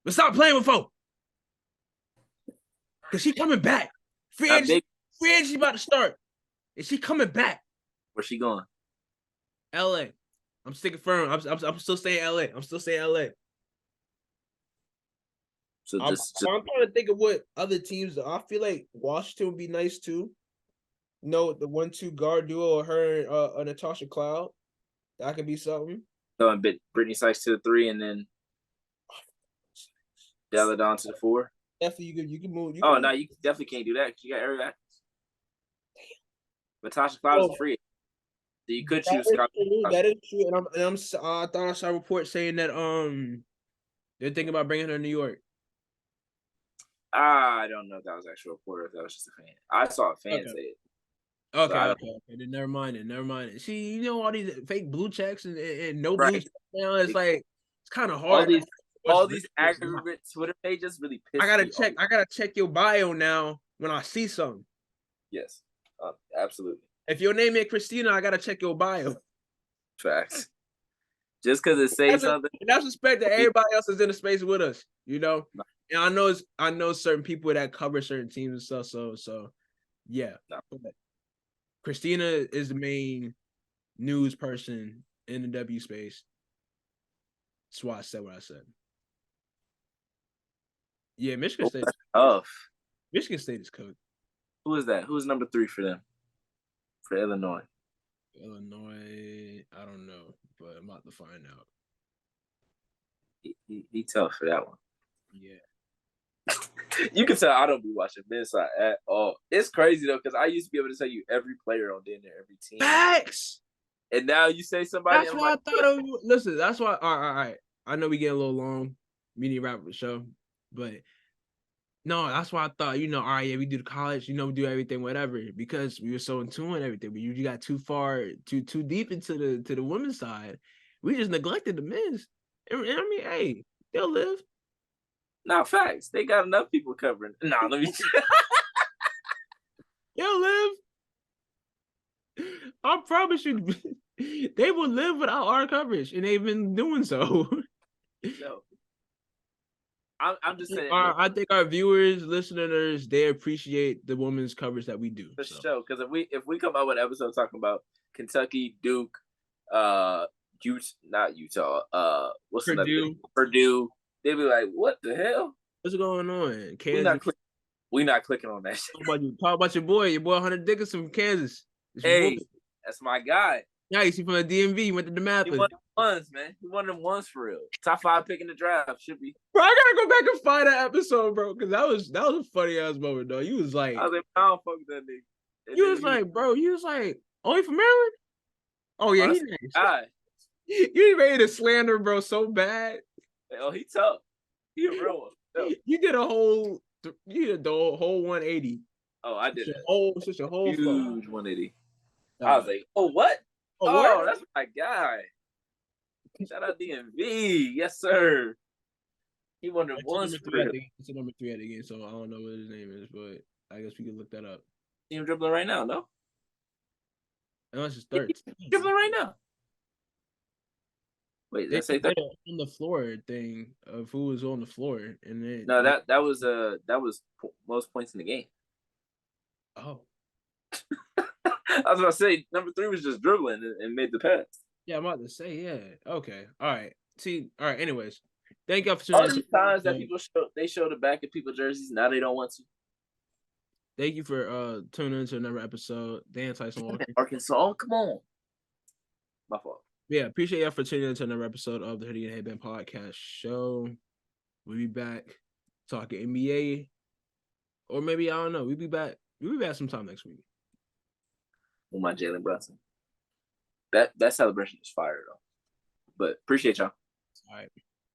But stop playing with 4. Cause she coming back. Free agency about to start. And she coming back. Where's she going? LA. I'm sticking firm. I'm still saying LA. I'm still saying LA. So I'm trying to think of what other teams. I feel like Washington would be nice too. No, the 1-2 guard duo, her and Natasha Cloud. That could be something. So and Brittany Sykes to the 3, and then Deladon to the 4. Definitely, you can move. No, you definitely can't do that because you got Eric Atkins. But Natasha Cloud is free. So you could choose Scott. That is true. And I thought I saw a report saying that they're thinking about bringing her to New York. I don't know if that was actual report or if that was just a fan. I saw a fan say it. Okay. Then never mind it. See, you know all these fake blue checks and no blue checks now. It's like it's kind of hard. All these aggregate Twitter pages really piss me off. I gotta check your bio now when I see something. Yes, absolutely. If your name is Christina, I gotta check your bio. Facts. Just because it says something. And that's respect that everybody else is in the space with us, you know. And I know certain people that cover certain teams and stuff. So yeah. Christina is the main news person in the W space. That's why I said what I said. Yeah, Michigan State. Michigan State is cooked. Who is that? Who's number 3 for them? For Illinois. Illinois, I don't know, but I'm about to find out. He tough for that one. Yeah. You can tell I don't be watching Midside at all. It's crazy though, because I used to be able to tell you every player on there, every team. Facts. And now you say somebody. That's why I thought of you. Listen, that's why. All right. I know we get a little long. We need to wrap up the show, but No, that's why I thought, all right, yeah, we do the college, we do everything, whatever, because we were so in tune with everything. But you got too deep into the women's side. We just neglected the men's. And I mean, hey, they'll live. Nah, facts. They got enough people covering. Nah, let me. They'll live. I promise you, they will live without our coverage, and they've been doing so. No. I'm just saying. I think our viewers, listeners, they appreciate the women's coverage that we do. For sure, because if we come out with an episode talking about Kentucky, Duke, not Utah, what's Purdue, Purdue, they'd be like, "What the hell? What's going on?" Kansas. We not clicking on that shit. Talk about your boy Hunter Dickinson from Kansas. Hey, that's my guy. Yeah, you see from the DMV. He went to the map. He won them ones, man. He won them ones for real. Top 5 pick in the draft should be. Bro, I gotta go back and find that episode, bro, because that was a funny ass moment, though. You was like, I was like, I don't fuck with that nigga. You was like, oh, he from Maryland? Oh yeah, he's nice. You ready to slander, bro, so bad. Oh, he tough. He a real one. You did the whole 180. Oh, I did such a whole huge 180. I was like, oh, what? Oh, that's my guy. Shout out DMV. Yes, sir. He won the ones for real. It's a number 3 at the game, so I don't know what his name is, but I guess we can look that up. See him dribbling right now, no? Unless it's third. Dribbling right now. Wait, they say third on the floor thing of who was on the floor, and then no, that was most points in the game. Oh. I was about to say number 3 was just dribbling and made the pass. Yeah, I'm about to say, yeah. Okay. All right. All right. Anyways, thank you for all these times that people show the back of people's jerseys. Now they don't want to. Thank you for tuning into another episode. Dan Tyson Walker. Arkansas, come on. My fault. Yeah, appreciate y'all for tuning into another episode of the Hoodie and Headband podcast show. We'll be back talking NBA, or maybe I don't know. We'll be back sometime next week. With my Jalen Brunson. That celebration is fire though. But appreciate y'all. All right.